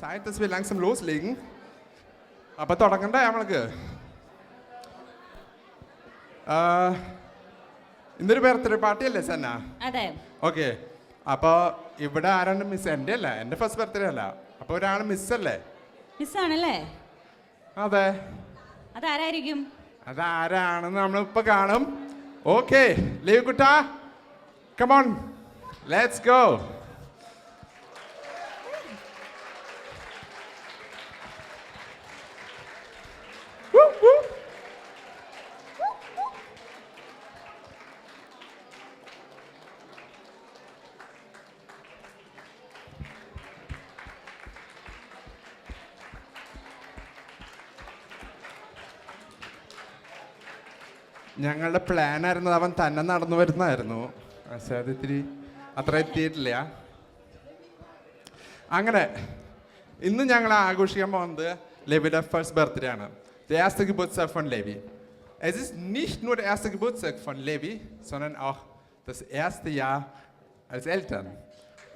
Zeit, dass wir langsam loslegen. Aber തുടങ്ങണ്ടേ നമ്മൾക്ക്? ഇന്നൊരു birthday party അല്ലേ സന്ന? അതെ. ഓക്കെ. അപ്പോൾ ഇവിടെ ആരാണ് മിസ്? എൻ്റെ അല്ല, എൻ്റെ ഫസ്റ്റ് ബർത്ത്ഡേ അല്ല. അപ്പോൾ ഒരാൾ മിസ്സല്ലേ? മിസ്സാണല്ലേ? അതെ. അതാരായിരിക്കും? അതാരാണെന്ന് നമ്മളിപ്പോൾ കാണും. Okay, leave Kutta, come on, let's go. ഞങ്ങളുടെ പ്ലാൻ ആയിരുന്നു അവൻ തന്നെ നടന്നു വരുന്നതായിരുന്നു. പക്ഷേ അത് ഇത്തിരി അത്ര എത്തിയിട്ടില്ല. അങ്ങനെ ഇന്ന് ഞങ്ങൾ ആഘോഷിക്കാൻ പോകുന്നത് ലെവിയുടെ ഫസ്റ്റ് ബർത്ത്ഡേ ആണ്. Der erste Geburtstag von Levi. Es ist nicht nur der erste Geburtstag von Levi, sondern auch das erste Jahr als Eltern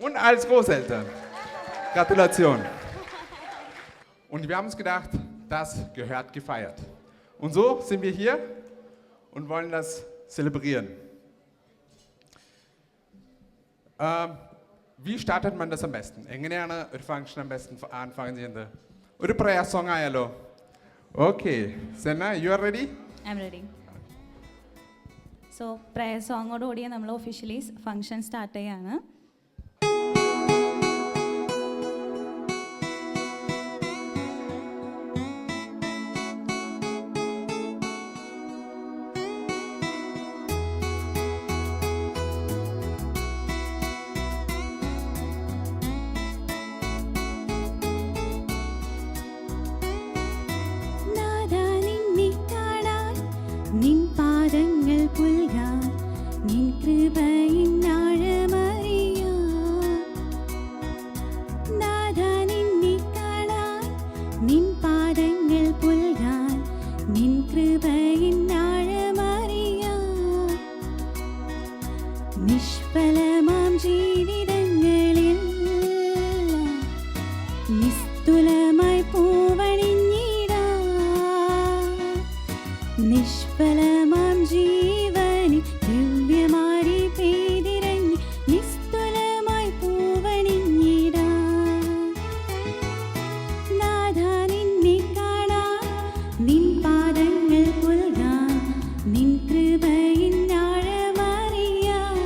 und als Großeltern. Gratulation. Und wir haben uns gedacht, das gehört gefeiert. Und so sind wir hier und wollen das zelebrieren. Wie startet man das am besten? എങ്ങനെയാണ് ഒരു function am besten anfangen ചെയ്യുന്നത്? ഒരു prayer song ആയാലോ? Okay, Senna, you are ready? I'm ready. So prayer സോങ്ങോടുകൂടി നമ്മൾ officially function start ചെയ്യാണ്. നിൻ പാദങ്ങൾ പുൽകാൻ നിൻ കൃപയിൻ ആഴമറിയാൻ നാഥാ നിന്നെ കാണാൻ നിൻ പാദങ്ങൾ പുൽകാൻ നിൻ കൃപയിൻ ആഴമറിയാൻ നിഷ്ഫലമാം ജീവിതങ്ങളിൽ നിസ്തുലമായി പൂവണിഞ്ഞിടാൻ നിഷ്ഫലമാം ജീവനി ദിവ്യമാരി പെയ്തിറങ്ങി നിസ്തുലമായി പൂവണിഞ്ഞിടാൻ നാഥാ നിന്നെ കാണാൻ നിൻ പാദങ്ങൾ പുൽകാൻ നിൻ കൃപയിൻ ആഴമറിയാൻ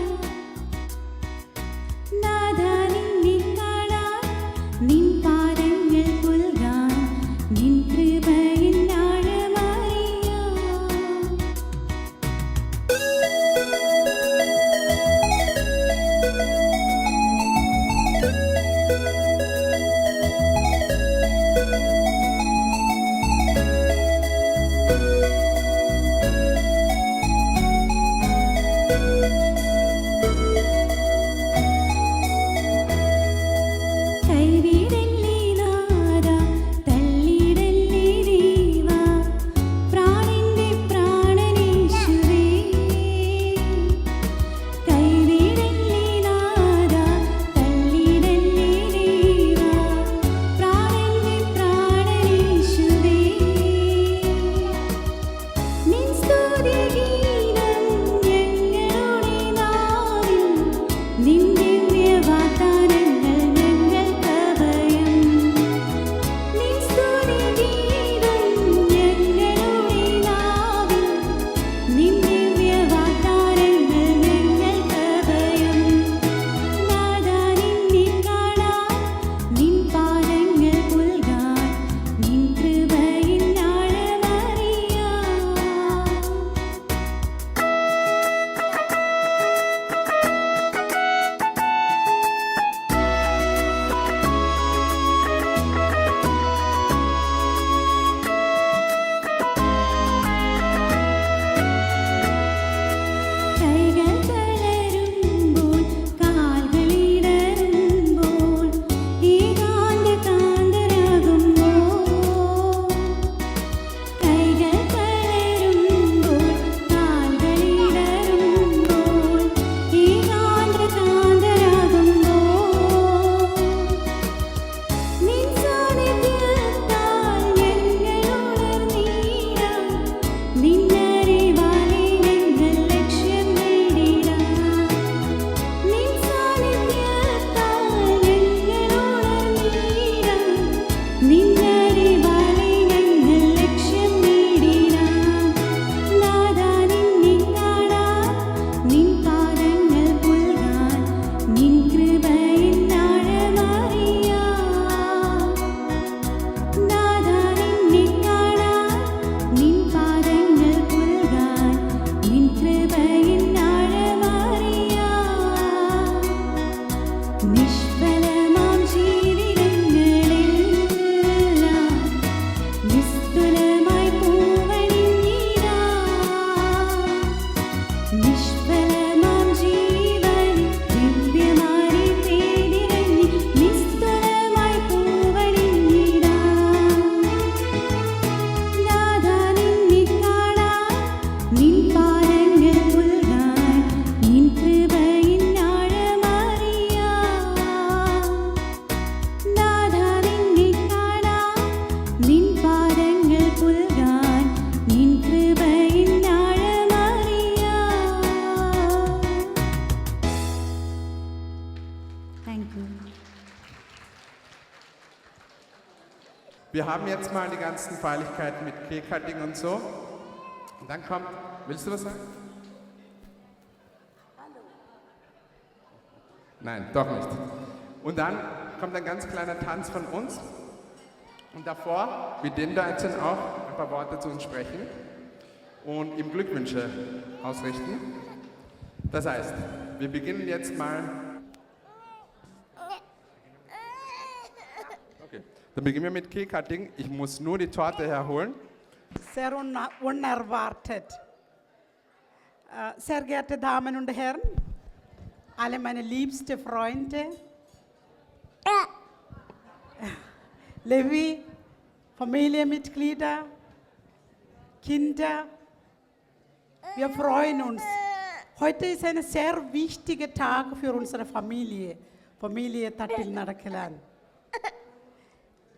thank you. Wir haben jetzt mal die ganzen Feierlichkeiten mit Cake-Cutting und so. Und dann kommt, willst du was sagen? Hallo. Nein, doch nicht. Und dann kommt ein ganz kleiner Tanz von uns. Und davor wird Dinda jetzt auch ein paar Worte zu uns sprechen und ihm Glückwünsche ausrichten. Das heißt, wir beginnen jetzt mal. Okay, dann beginnen wir mit Cake-Cutting. Ich muss nur die Torte herholen. Sehr unerwartet. Sehr geehrte Damen und Herren, alle meine liebsten Freunde, Levi, Familienmitglieder, Kinder, wir freuen uns. Heute ist ein sehr wichtiger Tag für unsere Familie Tattil Nadakalan.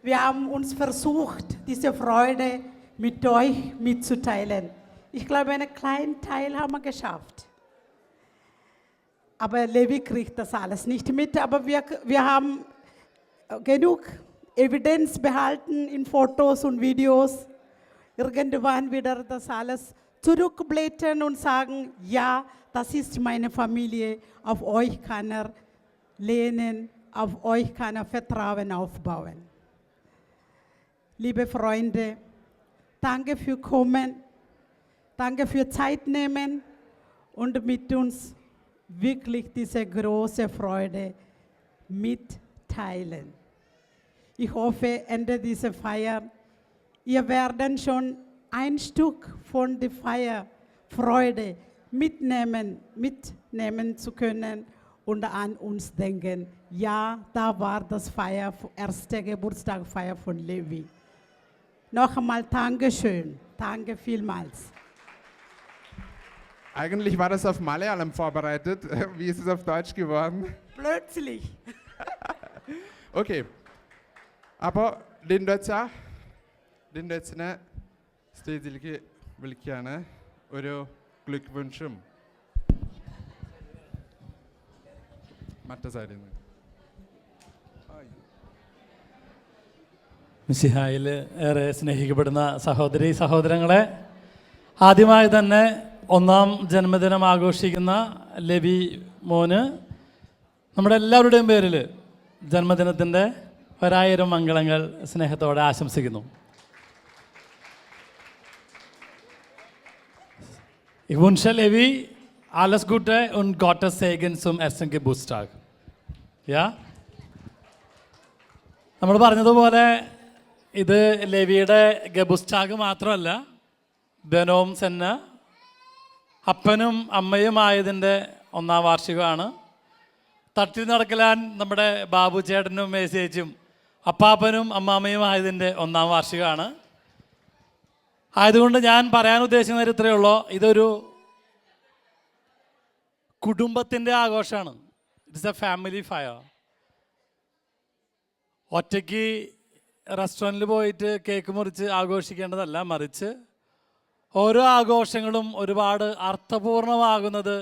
Wir haben uns versucht, diese Freude mit euch mitzuteilen. Ich glaube, einen kleinen Teil haben wir geschafft. Aber Levi kriegt das alles nicht mit. Aber wir haben genug Evidenz behalten in Fotos und Videos. Irgendwann wieder das alles zurückblättern und sagen, ja, das ist meine Familie. Auf euch kann er lehnen, auf euch kann er Vertrauen aufbauen. Liebe Freunde, danke für Kommen, danke für Zeit nehmen und mit uns wirklich diese große Freude mitteilen. Ich hoffe, Ende dieser Feier, ihr werdet schon ein Stück von der Feierfreude mitnehmen zu können und an uns denken. Ja, da war das erste Geburtstagfeier von Levi. Noch einmal Dankeschön. Danke vielmals. Eigentlich war das auf Malayalam vorbereitet. Wie ist es auf Deutsch geworden? Plötzlich. Okay. അപ്പോൾ ലിൻഡോച്ചനെ സ്റ്റേജിലേക്ക് വിളിക്കുകയാണ്. ഒരു ഗ്ലുക്ക്വൻഷും മറ്റേ സൈഡിൽ നിന്ന്. മിശിഹായിൽ ഏറെ സ്നേഹിക്കപ്പെടുന്ന സഹോദരി സഹോദരങ്ങളെ, ആദ്യമായി തന്നെ 1ാം ജന്മദിനം ആഘോഷിക്കുന്ന ലെവി മോന് നമ്മുടെ എല്ലാവരുടെയും പേരിൽ ജന്മദിനത്തിൻ്റെ 1000 മംഗളങ്ങൾ സ്നേഹത്തോടെ ആശംസിക്കുന്നു. Ich wünsche Levi alles Gute und Gottes Segen zum ersten Geburtstag. Ja? നമ്മൾ പറഞ്ഞതുപോലെ ഇത് ലെവിയുടെ ഗബുസ്റ്റാഗ് മാത്രമല്ല, ബെനോം സെന്ന അപ്പനും അമ്മയുമായതിൻ്റെ 1ാം വാർഷികമാണ്. തട്ടിൽ നടക്കലാൻ നമ്മുടെ ബാബു ചേട്ടനും മേശേച്ചും അപ്പാപ്പനും അമ്മാമ്മയുമായതിൻ്റെ 1ാം വാർഷികമാണ്. ആയതുകൊണ്ട് ഞാൻ പറയാൻ ഉദ്ദേശിക്കുന്നത് ഇത്രയേ ഉള്ളൂ, ഇതൊരു കുടുംബത്തിൻ്റെ ആഘോഷമാണ്. It's A family fire. ഒറ്റയ്ക്ക് റെസ്റ്റോറൻറ്റിൽ പോയിട്ട് കേക്ക് മുറിച്ച് ആഘോഷിക്കേണ്ടതല്ല, മറിച്ച് ഓരോ ആഘോഷങ്ങളും ഒരുപാട് അർത്ഥപൂർണമാകുന്നത്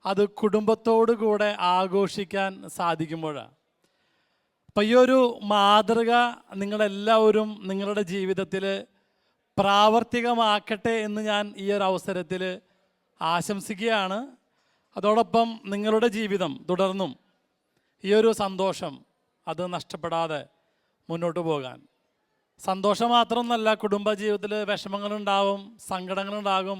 അത് കുടുംബത്തോടു കൂടെ ആഘോഷിക്കാൻ സാധിക്കുമ്പോഴാണ്. അപ്പം ഈ ഒരു മാതൃക നിങ്ങളെല്ലാവരും നിങ്ങളുടെ ജീവിതത്തിൽ പ്രാവർത്തികമാക്കട്ടെ എന്ന് ഞാൻ ഈ ഒരു അവസരത്തിൽ ആശംസിക്കുകയാണ്. അതോടൊപ്പം നിങ്ങളുടെ ജീവിതം തുടർന്നും ഈ ഒരു സന്തോഷം അത് നഷ്ടപ്പെടാതെ മുന്നോട്ട് പോകാൻ. സന്തോഷം മാത്രമൊന്നുമല്ല, കുടുംബജീവിതത്തിൽ വിഷമങ്ങളുണ്ടാകും, സങ്കടങ്ങളുണ്ടാകും,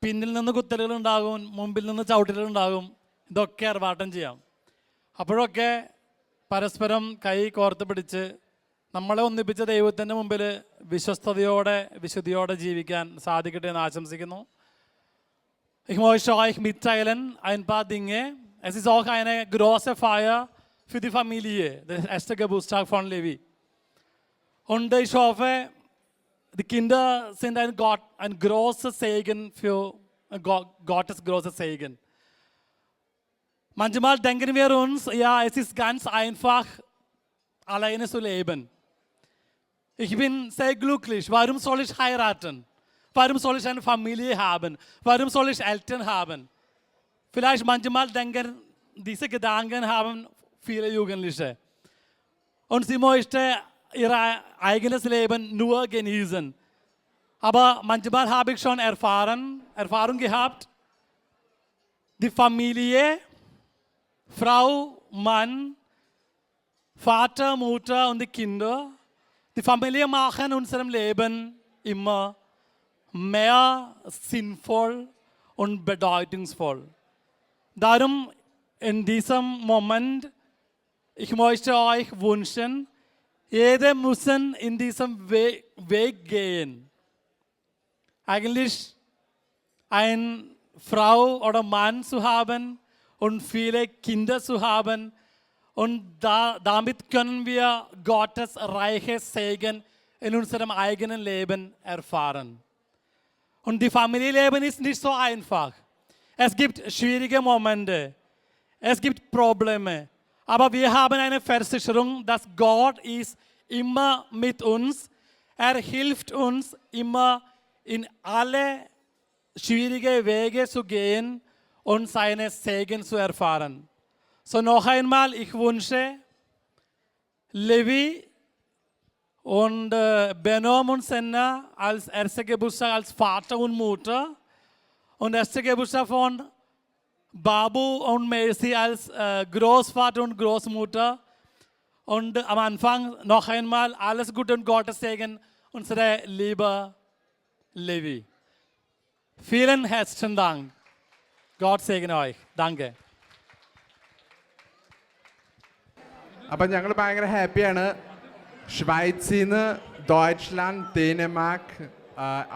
പിന്നിൽ നിന്ന് കുത്തലുകളുണ്ടാകും, മുമ്പിൽ നിന്ന് ചവിട്ടലുകളുണ്ടാകും. ഇതൊക്കെ ആർഭാട്ടം ചെയ്യാം. അപ്പോഴൊക്കെ പരസ്പരം കൈ കോർത്ത് പിടിച്ച് നമ്മളെ ഒന്നിപ്പിച്ച ദൈവത്തിൻ്റെ മുമ്പിൽ വിശ്വസ്തയോടെ വിശുദ്ധിയോടെ ജീവിക്കാൻ സാധിക്കട്ടെ എന്ന് ആശംസിക്കുന്നു. Ich möchte euch mitteilen ein paar Dinge. Es ist auch eine große Feier für die Familie, der erste Geburtstag von Levi. Und ich hoffe, die Kinder sind ein großer Segen für Gottes großer Segen. Manchmal denken wir uns, ja, es ist ganz einfach, alleine zu leben. Ich bin sehr glücklich. Warum soll ich heiraten? Warum soll ich eine Familie haben? Warum soll ich Eltern haben? Vielleicht manchmal denken, diese Gedanken haben viele Jugendliche. Und sie möchte ihr eigenes Leben nur genießen. Aber manchmal habe ich schon Erfahrung gehabt, die Familie, Frau, Mann, Vater, Mutter und die Kinder, die Familie machen unserem Leben immer mehr sinnvoll und bedeutungsvoll. Darum in diesem Moment, ich möchte euch wünschen, jeder muss in diesem Weg gehen. Eigentlich eine Frau oder Mann zu haben und viele Kinder zu haben. Und damit können wir Gottes reiches Segen in unserem eigenen Leben erfahren. Und die Familienleben ist nicht so einfach. Es gibt schwierige Momente. Es gibt Probleme. Aber wir haben eine Versicherung, dass Gott ist immer mit uns. Er hilft uns immer in alle schwierigen Wege zu gehen und seine Segen zu erfahren. So noch einmal, ich wünsche Levi und Benom und Senna als erster Geburtstag als Vater und Mutter und erster Geburtstag von Babu und Mercy als Großvater und Großmutter. Und am Anfang noch einmal alles Gute und Gottes Segen, unsere liebe Levi. Vielen herzlichen Dank. Gott segne euch. Danke. അപ്പം ഞങ്ങൾ ഭയങ്കര ഹാപ്പിയാണ്. ഷ്വൈസിൽ നിന്ന് Deutschland, Denmark,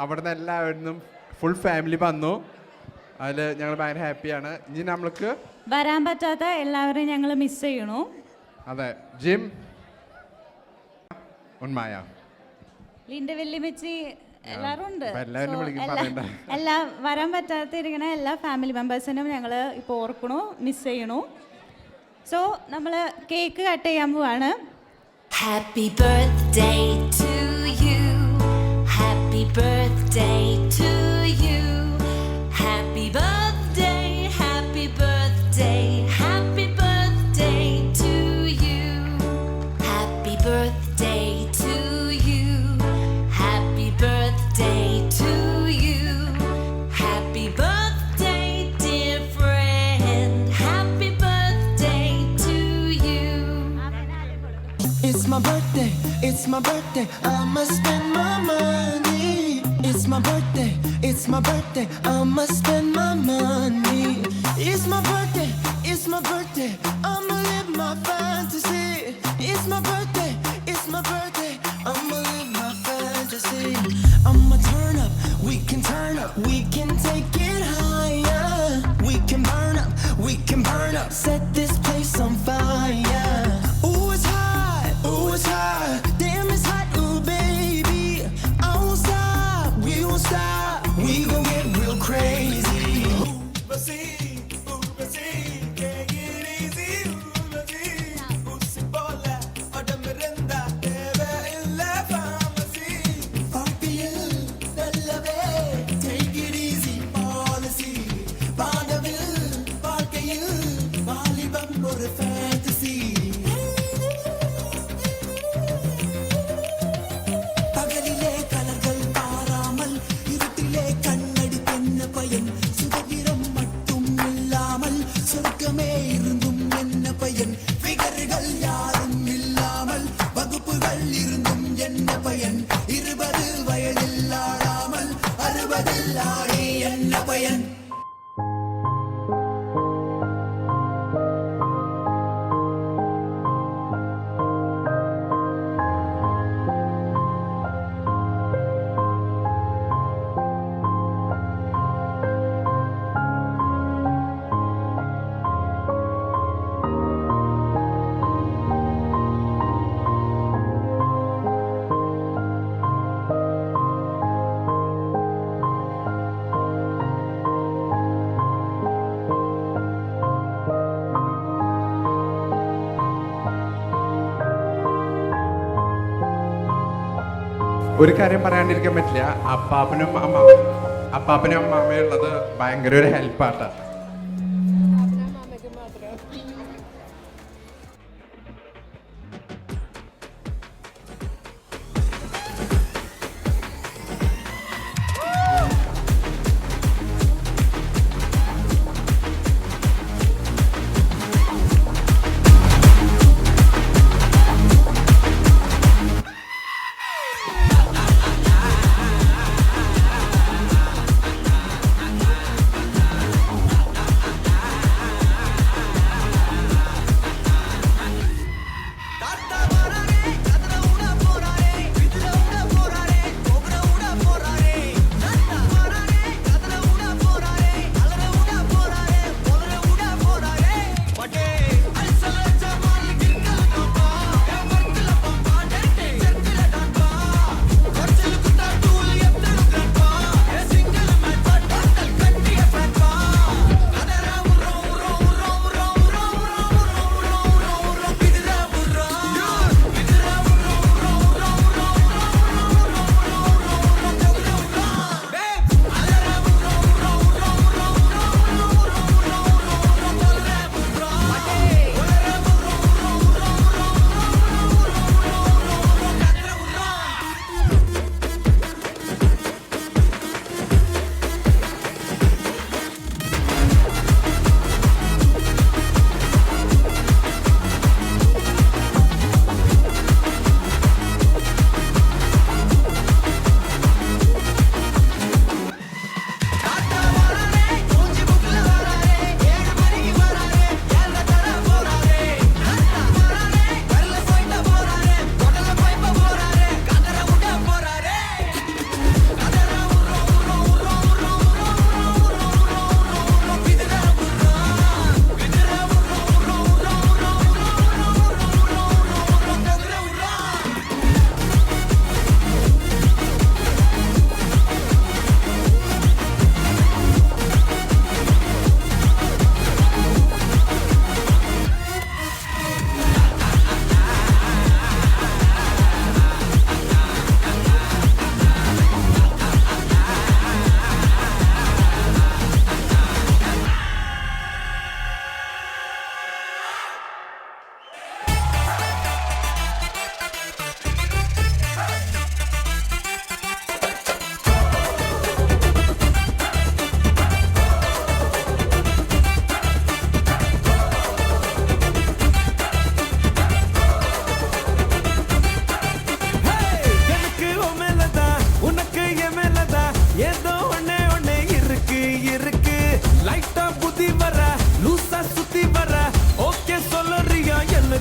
അവിടെ നിന്ന് എല്ലാവരും full family വന്നു. അതിൽ ഞങ്ങൾ ഭയങ്കര ഹാപ്പിയാണ്. ഇനി നമ്മൾക്ക് വരാൻ പറ്റാത്ത എല്ലാവരെയും ഞങ്ങൾ മിസ് ചെയ്യണു. അതെ, ജിം ഉന്മായ ലിൻ്റെ വെല്ലിമിച്ചി എല്ലാവരും ഉണ്ട്. അപ്പൊ എല്ലാവരും വിളിക്കും, പറയണ്ട. എല്ലാ വരാൻ പറ്റാത്തിരിക്കണ എല്ലാ ഫാമിലി മെമ്പേഴ്സിനും ഞങ്ങൾ ഇപ്പോൾ ഓർക്കണു, മിസ് ചെയ്യണു. സോ നമ്മൾ കേക്ക് കട്ട് ചെയ്യാൻ പോവാണ്. Happy birthday to you. Happy birthday to you. Happy birthday, happy birthday, happy birthday to you. Happy birthday to you. Happy birthday to you. Happy birthday, dear friend. Happy birthday to you. It's my birthday, it's my birthday, I'ma spend my money. It's my birthday, it's my birthday, I'ma spend my money. It's my birthday, it's my birthday, I'ma live my fantasy. It's my birthday, it's my birthday, I'ma live my fantasy. I'ma turn up, we can turn up, we can take it higher. We can burn up, we can burn up, set this place on fire. Ooh, it's hot, ooh, it's hot, damn it's hot, ooh baby. I won't stop, we won't stop, we gon' get real crazy. Take it easy, policy. Vaanavil, வாழ்க்கையில் வாலிபம் ஒரு fantasy. பகலிலே கலர்கள் பாராமல் இருட்டிலே கண்ணடி என்ன பயன்? சுதந்திரம் மட்டும் இல்லாமல் சொர்க்கமே இருந்தும் என்ன பயன்? ஃபிகர்கள் யாரும் இல்லாமல் வகுப்புகள் இருந்தும் என்ன பயன்? 20 வயதில் ஆடாமல் 60 ஆடி என்ன பயன்? ഒരു കാര്യം പറയാണ്ടിരിക്കാൻ പറ്റില്ല. അപ്പാപ്പനും അമ്മാമ്മയും ഉള്ളത് ഭയങ്കര ഒരു ഹെൽപ്പാട്ടാ.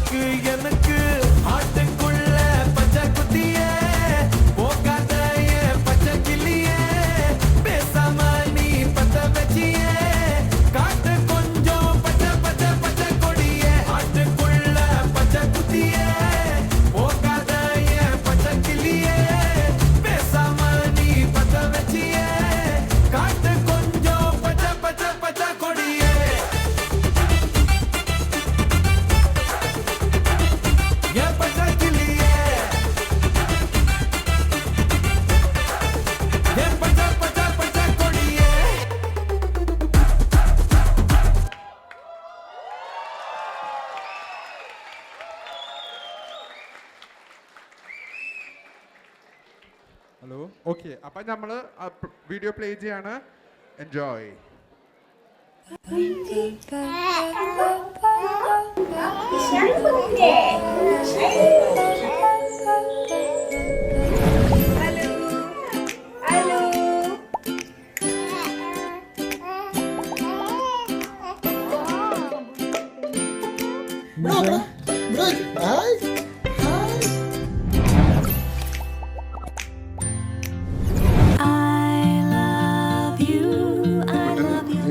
உனக்கு எனக்கு ஆட்டுக்குள்ள பச்சை குத்தியே போகாத என் பச்சை கிளியே பேசாம நீ பத்த வச்சியே காட்டு கொஞ்சம் பச்சை பச்சை பச்சை கொடியே ஆட்டுக்குள்ள பச்சை குத்தியே போகாத என் பச்சை கிளியே பேசாம நீ பத்த வச்சியே காட்டு கொஞ்சம் பச்சை பச்சை பச்சை கொடியே என் பச்சை கிளியே என் பச்சை பச்சை பச்சை கொடியே ഹലോ ഓക്കെ അപ്പം നമ്മൾ വീഡിയോ പ്ലേ ചെയ്യാണ്. എൻജോയ്.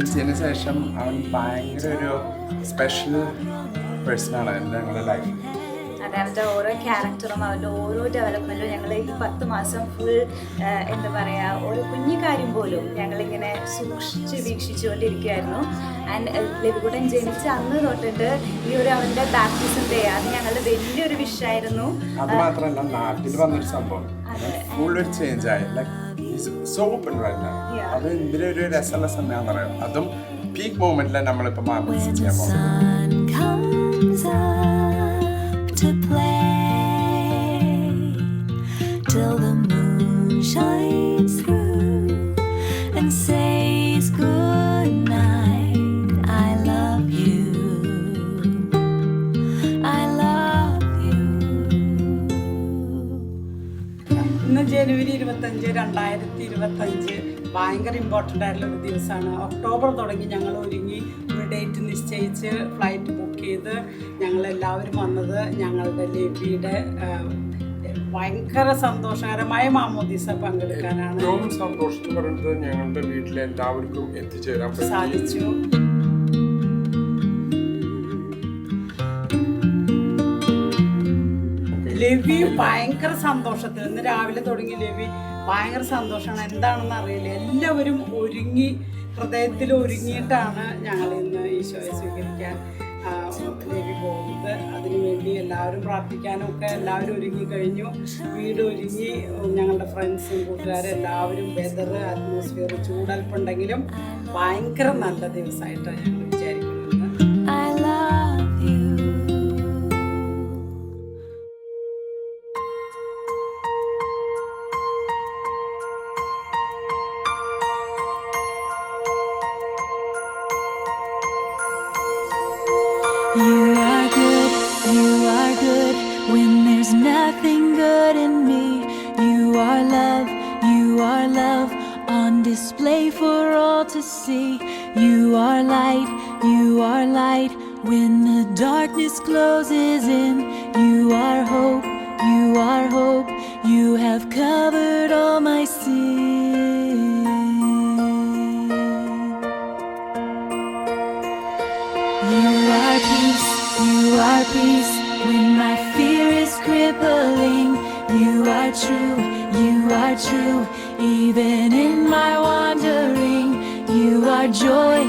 ജനിച്ചതിന് ശേഷം അവൻ ഭയങ്കര ഒരു സ്പെഷ്യൽ പേഴ്സണാണ് ഞങ്ങളുടെ ലൈഫിൽ. അതെ, അവൻ്റെ ഓരോ ക്യാരക്ടറും അവൻ്റെ ഓരോ ഡെവലപ്മെൻറ്റും ഞങ്ങൾ ഈ 10 മാസം ഫുൾ എന്താ പറയുക, ഓരോ കുഞ്ഞു കാര്യം പോലും ഞങ്ങളിങ്ങനെ സൂക്ഷിച്ച് വീക്ഷിച്ചുകൊണ്ടിരിക്കുകയായിരുന്നു. ആൻഡ് ലവികുട്ടൻ ജനിച്ച അന്ന് തൊട്ടിട്ട് ഈ ഒരു അവൻ്റെ ബാപ്റ്റിസം ഡേ അത് ഞങ്ങളുടെ വലിയൊരു വിഷയമായിരുന്നു. അത് മാത്രമല്ല, നാട്ടിൽ വന്നൊരു സംഭവം ഫുൾ ഒരു ചേഞ്ച് ആയി. ലൈക്ക് സോ ഓപ്പൺ വല്ല അത് എന്തിനും ഒരു രസമുള്ള സമയമാണെന്ന് പറയാം. അതും പീക്ക് മൊമെന്റിലാണ് നമ്മളിപ്പോൾ മാർക്കറ്റ് ചെയ്യാൻ പോകുന്നത്. Comes up to play till the moon shines through and says good night. I love you. I love you. ഇന്ന് ജനുവരി 25, 2025 ഭയങ്കര ഇമ്പോർട്ടൻ്റ് ആയിട്ടുള്ള ഒരു ദിവസമാണ്. ഒക്ടോബർ തുടങ്ങി ഞങ്ങൾ ഒരുങ്ങി ഒരു ഡേറ്റ് നിശ്ചയിച്ച് ഫ്ലൈറ്റ് ബുക്ക് ചെയ്ത് ഞങ്ങളെല്ലാവരും വന്നത് ഞങ്ങളുടെ ലേബിയുടെ ഭയങ്കര സന്തോഷകരമായ മാമോദീസ പങ്കെടുക്കാനാണ്. ഏറ്റവും സന്തോഷം എന്ന് പറയുന്നത് ഞങ്ങളുടെ വീട്ടിലെ എല്ലാവർക്കും എത്തിച്ചേരാൻ സാധിച്ചു. ലവി ഭയങ്കര സന്തോഷത്തിൽ ഇന്ന് രാവിലെ തുടങ്ങി ലവി ഭയങ്കര സന്തോഷമാണ്. എന്താണെന്ന് അറിയില്ല. എല്ലാവരും ഒരുങ്ങി, ഹൃദയത്തിൽ ഒരുങ്ങിയിട്ടാണ് ഞങ്ങൾ ഇന്ന് ഈശോയെ സ്വീകരിക്കാൻ ലവി പോകുന്നത്. അതിനുവേണ്ടി എല്ലാവരും പ്രാർത്ഥിക്കാനും ഒക്കെ എല്ലാവരും ഒരുങ്ങി കഴിഞ്ഞു. വീട് ഒരുങ്ങി. ഞങ്ങളുടെ ഫ്രണ്ട്സും കൂട്ടുകാരും എല്ലാവരും വെതർ അറ്റ്മോസ്ഫിയർ ചൂടൽപ്പുണ്ടെങ്കിലും ഭയങ്കര നല്ല ദിവസമായിട്ടാണ് ഞങ്ങൾ വിചാരിക്കുന്നത്. I love you. You are good, you are good when there's nothing good in me. You are love on display for all to see. You are light when the darkness closes in. You are hope, you have covered all my sin. You are peace when my fear is crippling. You are true, even in my wandering. You are joy,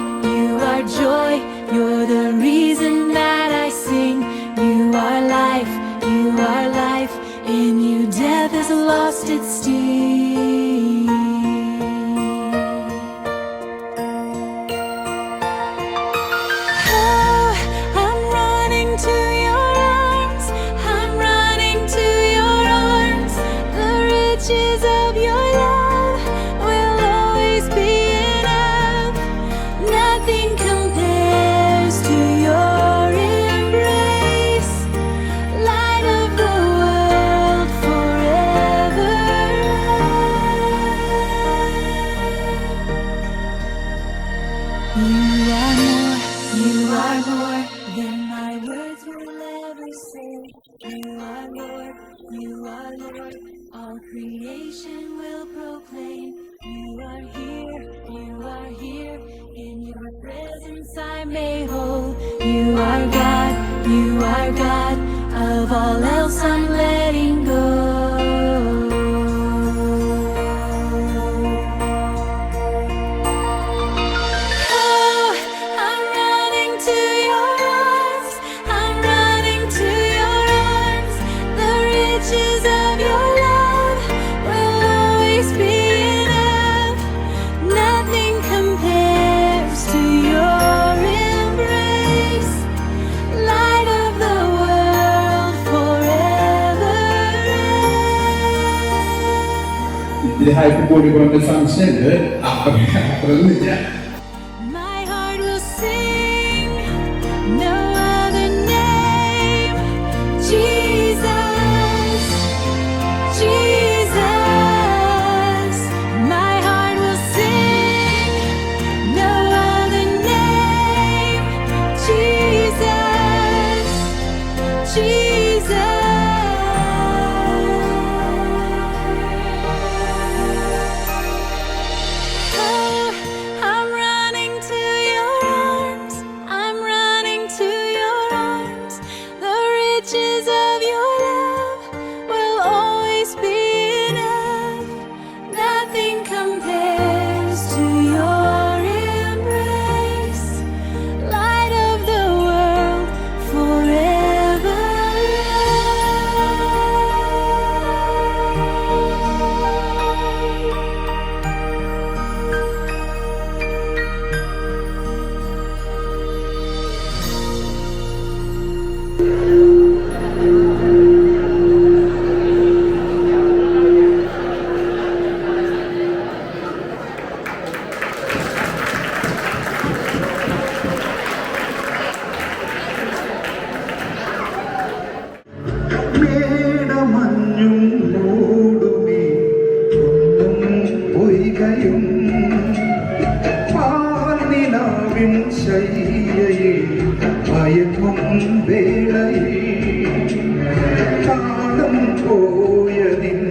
you're the reason that I sing. You are life, in you death has lost its sting. Oh, I'm running to your arms, the riches of your love will always be enough. Nothing compares to your embrace, light of the world forever. You are more than my words will ever sing. You are Lord, you are Lord. All creation will proclaim. You are here. In your presence I may hold. You are God, you are God. Of all else I'm letting go. Oh, I'm running to your arms. I'm running to your arms. The riches of your love will always be enough. Nothing compares to your embrace. Light of the world forever reign. ഇതിൽ hype കൂടിക്കൊണ്ട് സംശയമുണ്ട് അത്രയൊന്നുമില്ല. My heart will sing, no other name. Jesus, Jesus. My heart will sing, no other name. Jesus, Jesus. Oh, I'm running to your arms. I'm running to your arms. The riches of your love will always be enough. Nothing compares to your embrace. Light of the world forever reign. മേടമഞ്ഞും മൂടുമേ കുന്നും പൊയ്കയും പാൽനിലാവിൻ ശയ്യയിൽ മയങ്ങും വേളയിൽ കാലം പോയതിന്നിൽ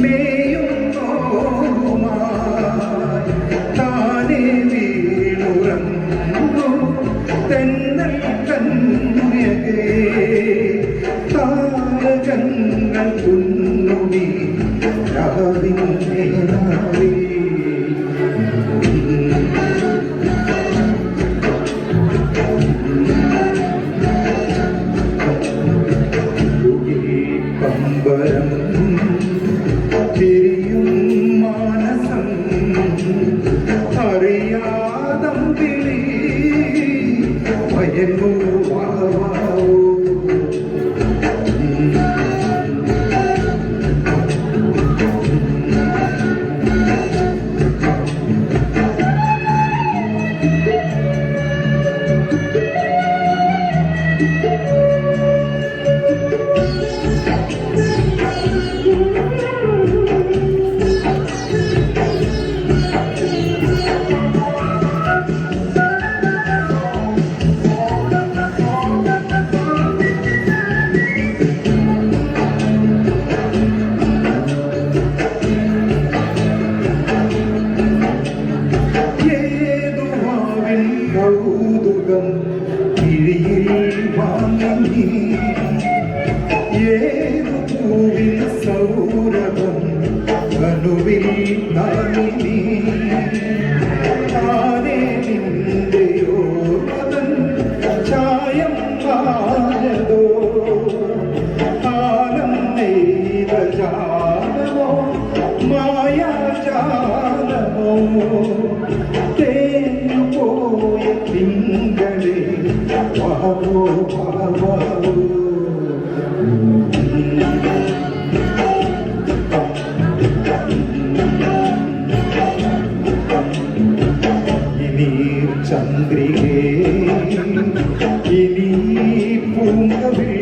മേയും നോവുമായി താനേ വീണുറങ്ങുന്നു തെന്നൽ കന്യകേ താരകങ്ങൾ തുന്നുമീ രാവിന്റെ നാവിൽ പമ്പരം തിരിയും മാനസം അറിയാതം വിളി ഭയങ്കോ വാവാവോ ഏതുവാവിൻ കൗതുകം കിഴിയിൽ വാങ്ങി ഏതു പൂവിൻ സൗരഭം കനുവിൽ നാളിനി താനേ നിന്റെയോ മതൻ ചായം കാലതോ കാലം നെയ്ത ജാലമോ മായാജാലമോ തേഞ്ഞു പോയ തിങ്കളെ വാവോ വാവോ ഇനീർ ചന്ദ്രികേ ഇനി പൂങ്കവിൽ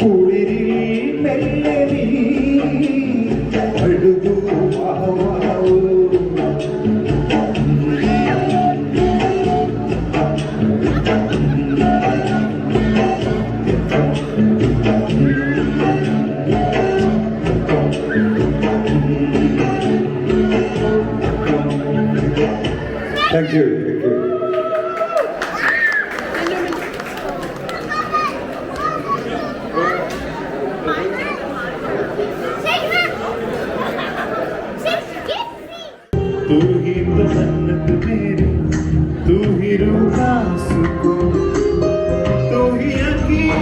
കുളിരിൽ മെല്ലെ നീ അഴുകൂ വാവാവോ Thank you. Thank you. तू ही तो मन्नत मेरी, तू ही रूह का सुकून, तू ही अकील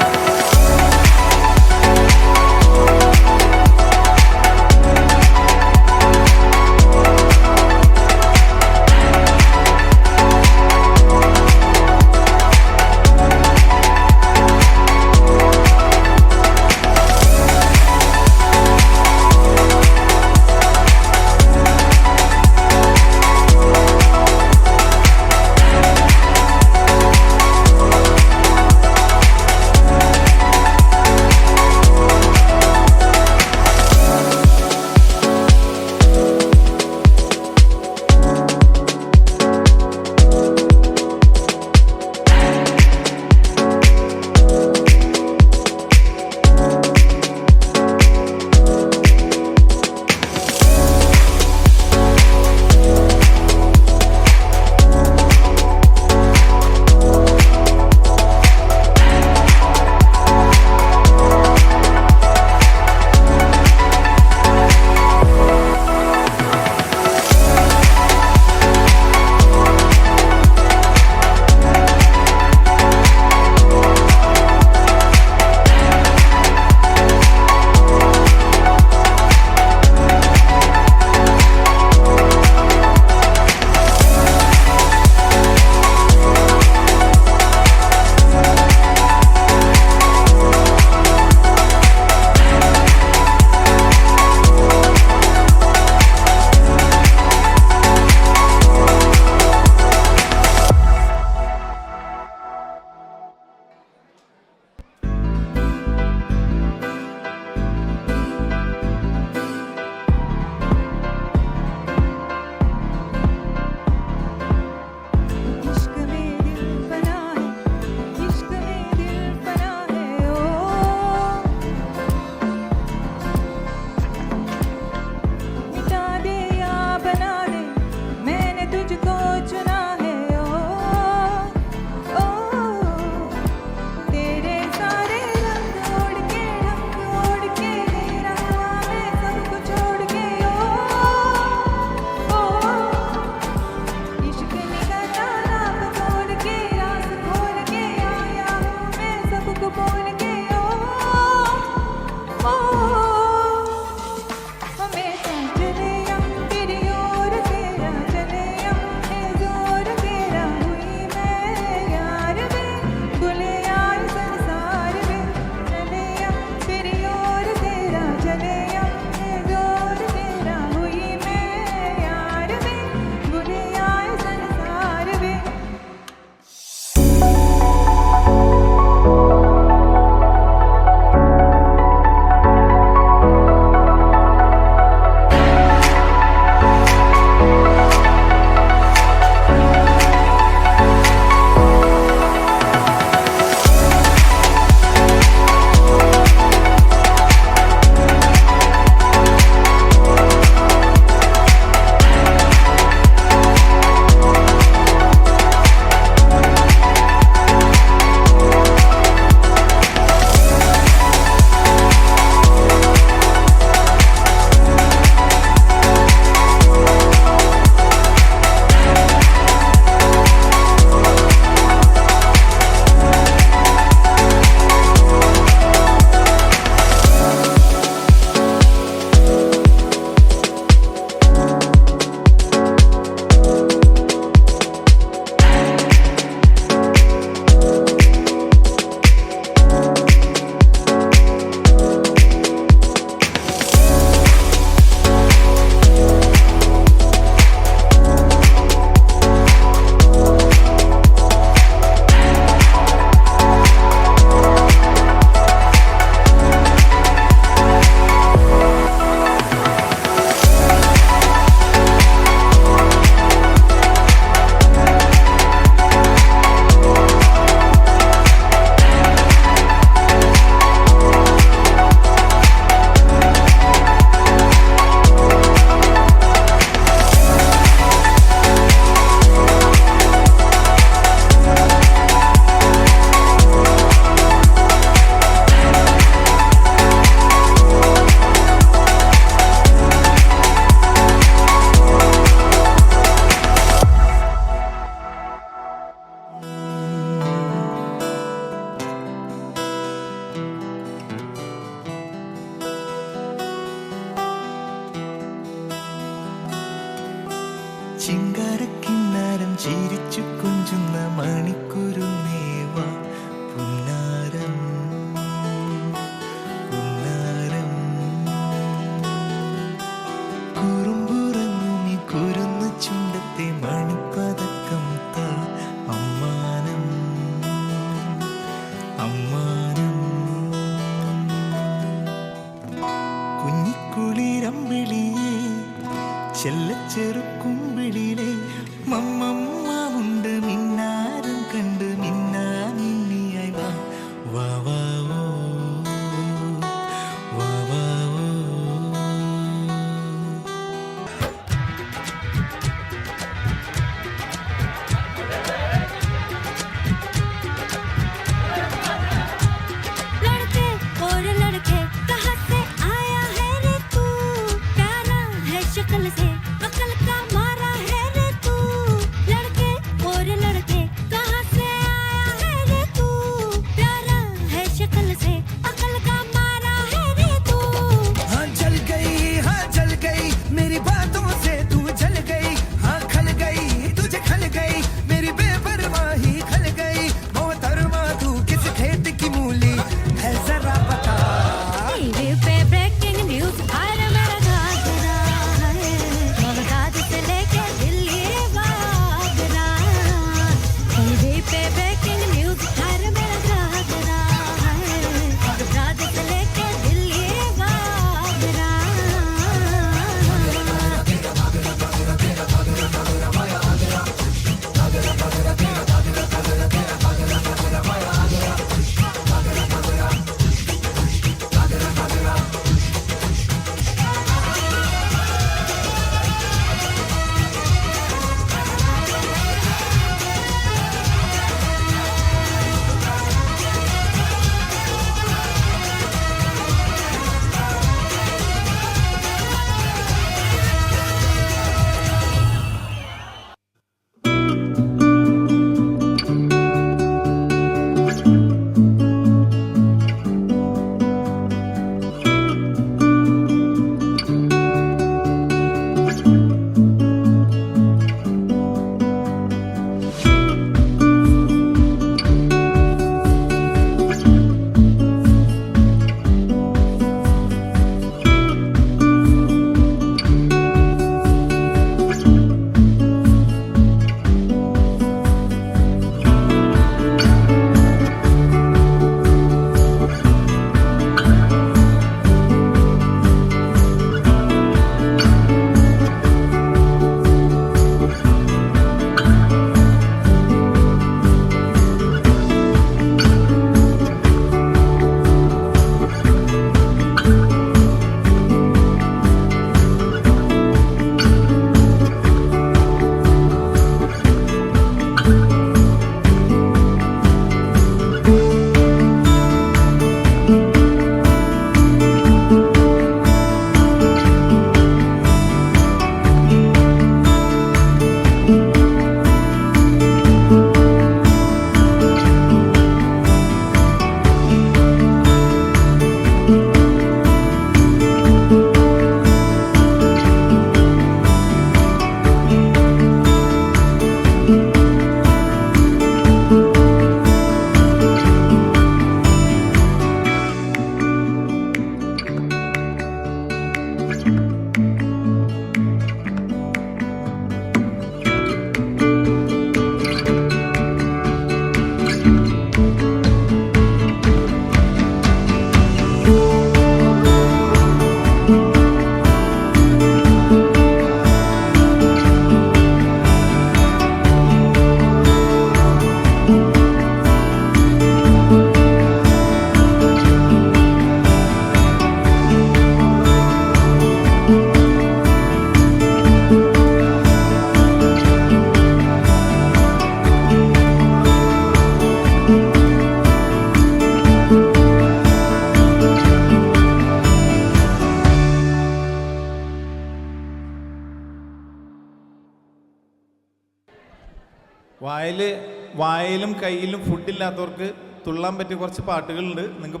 വായിലും കയ്യിലും ഫുഡില്ലാത്തവർക്ക് തുള്ളാൻ പറ്റിയ കുറച്ച് പാട്ടുകളുണ്ട്. നിങ്ങൾക്ക്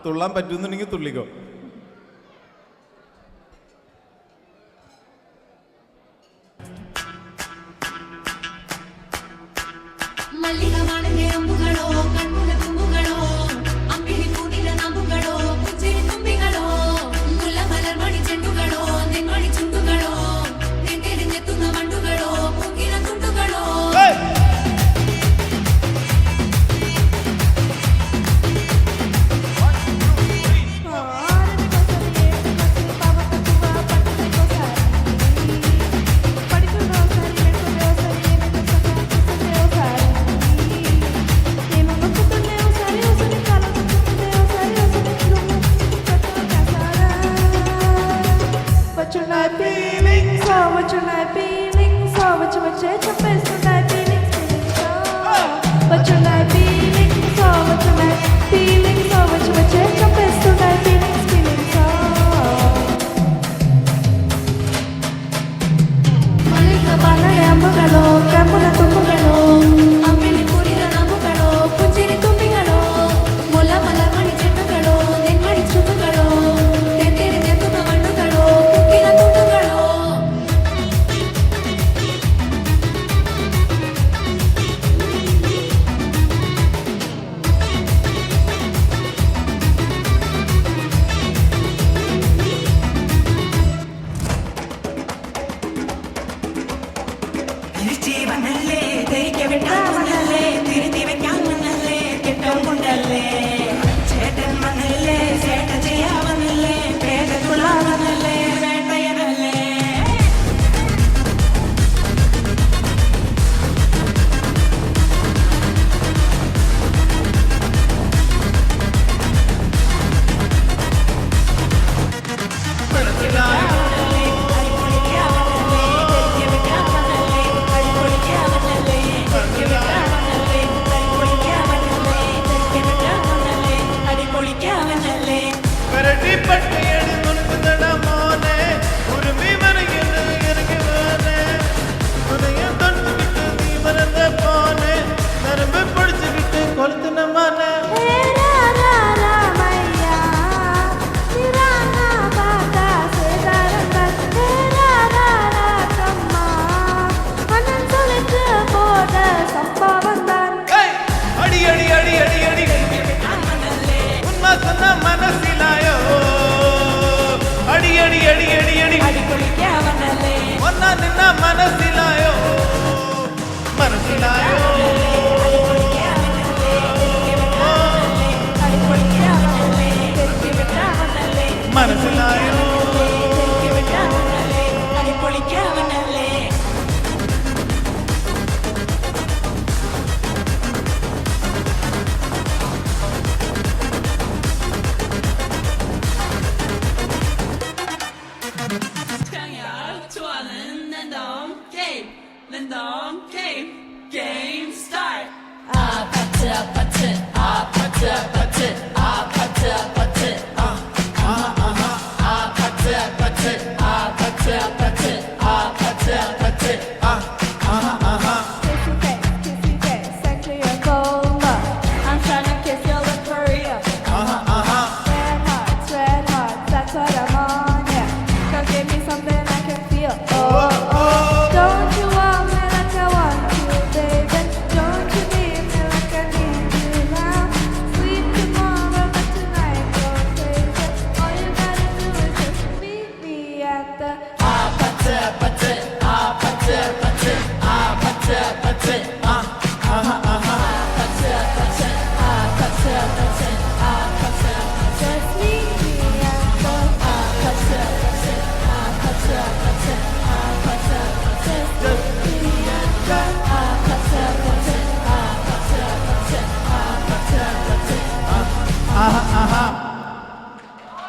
തുള്ളാൻ പറ്റുന്നുണ്ടെങ്കിൽ തുള്ളിക്കോ.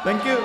Thank you.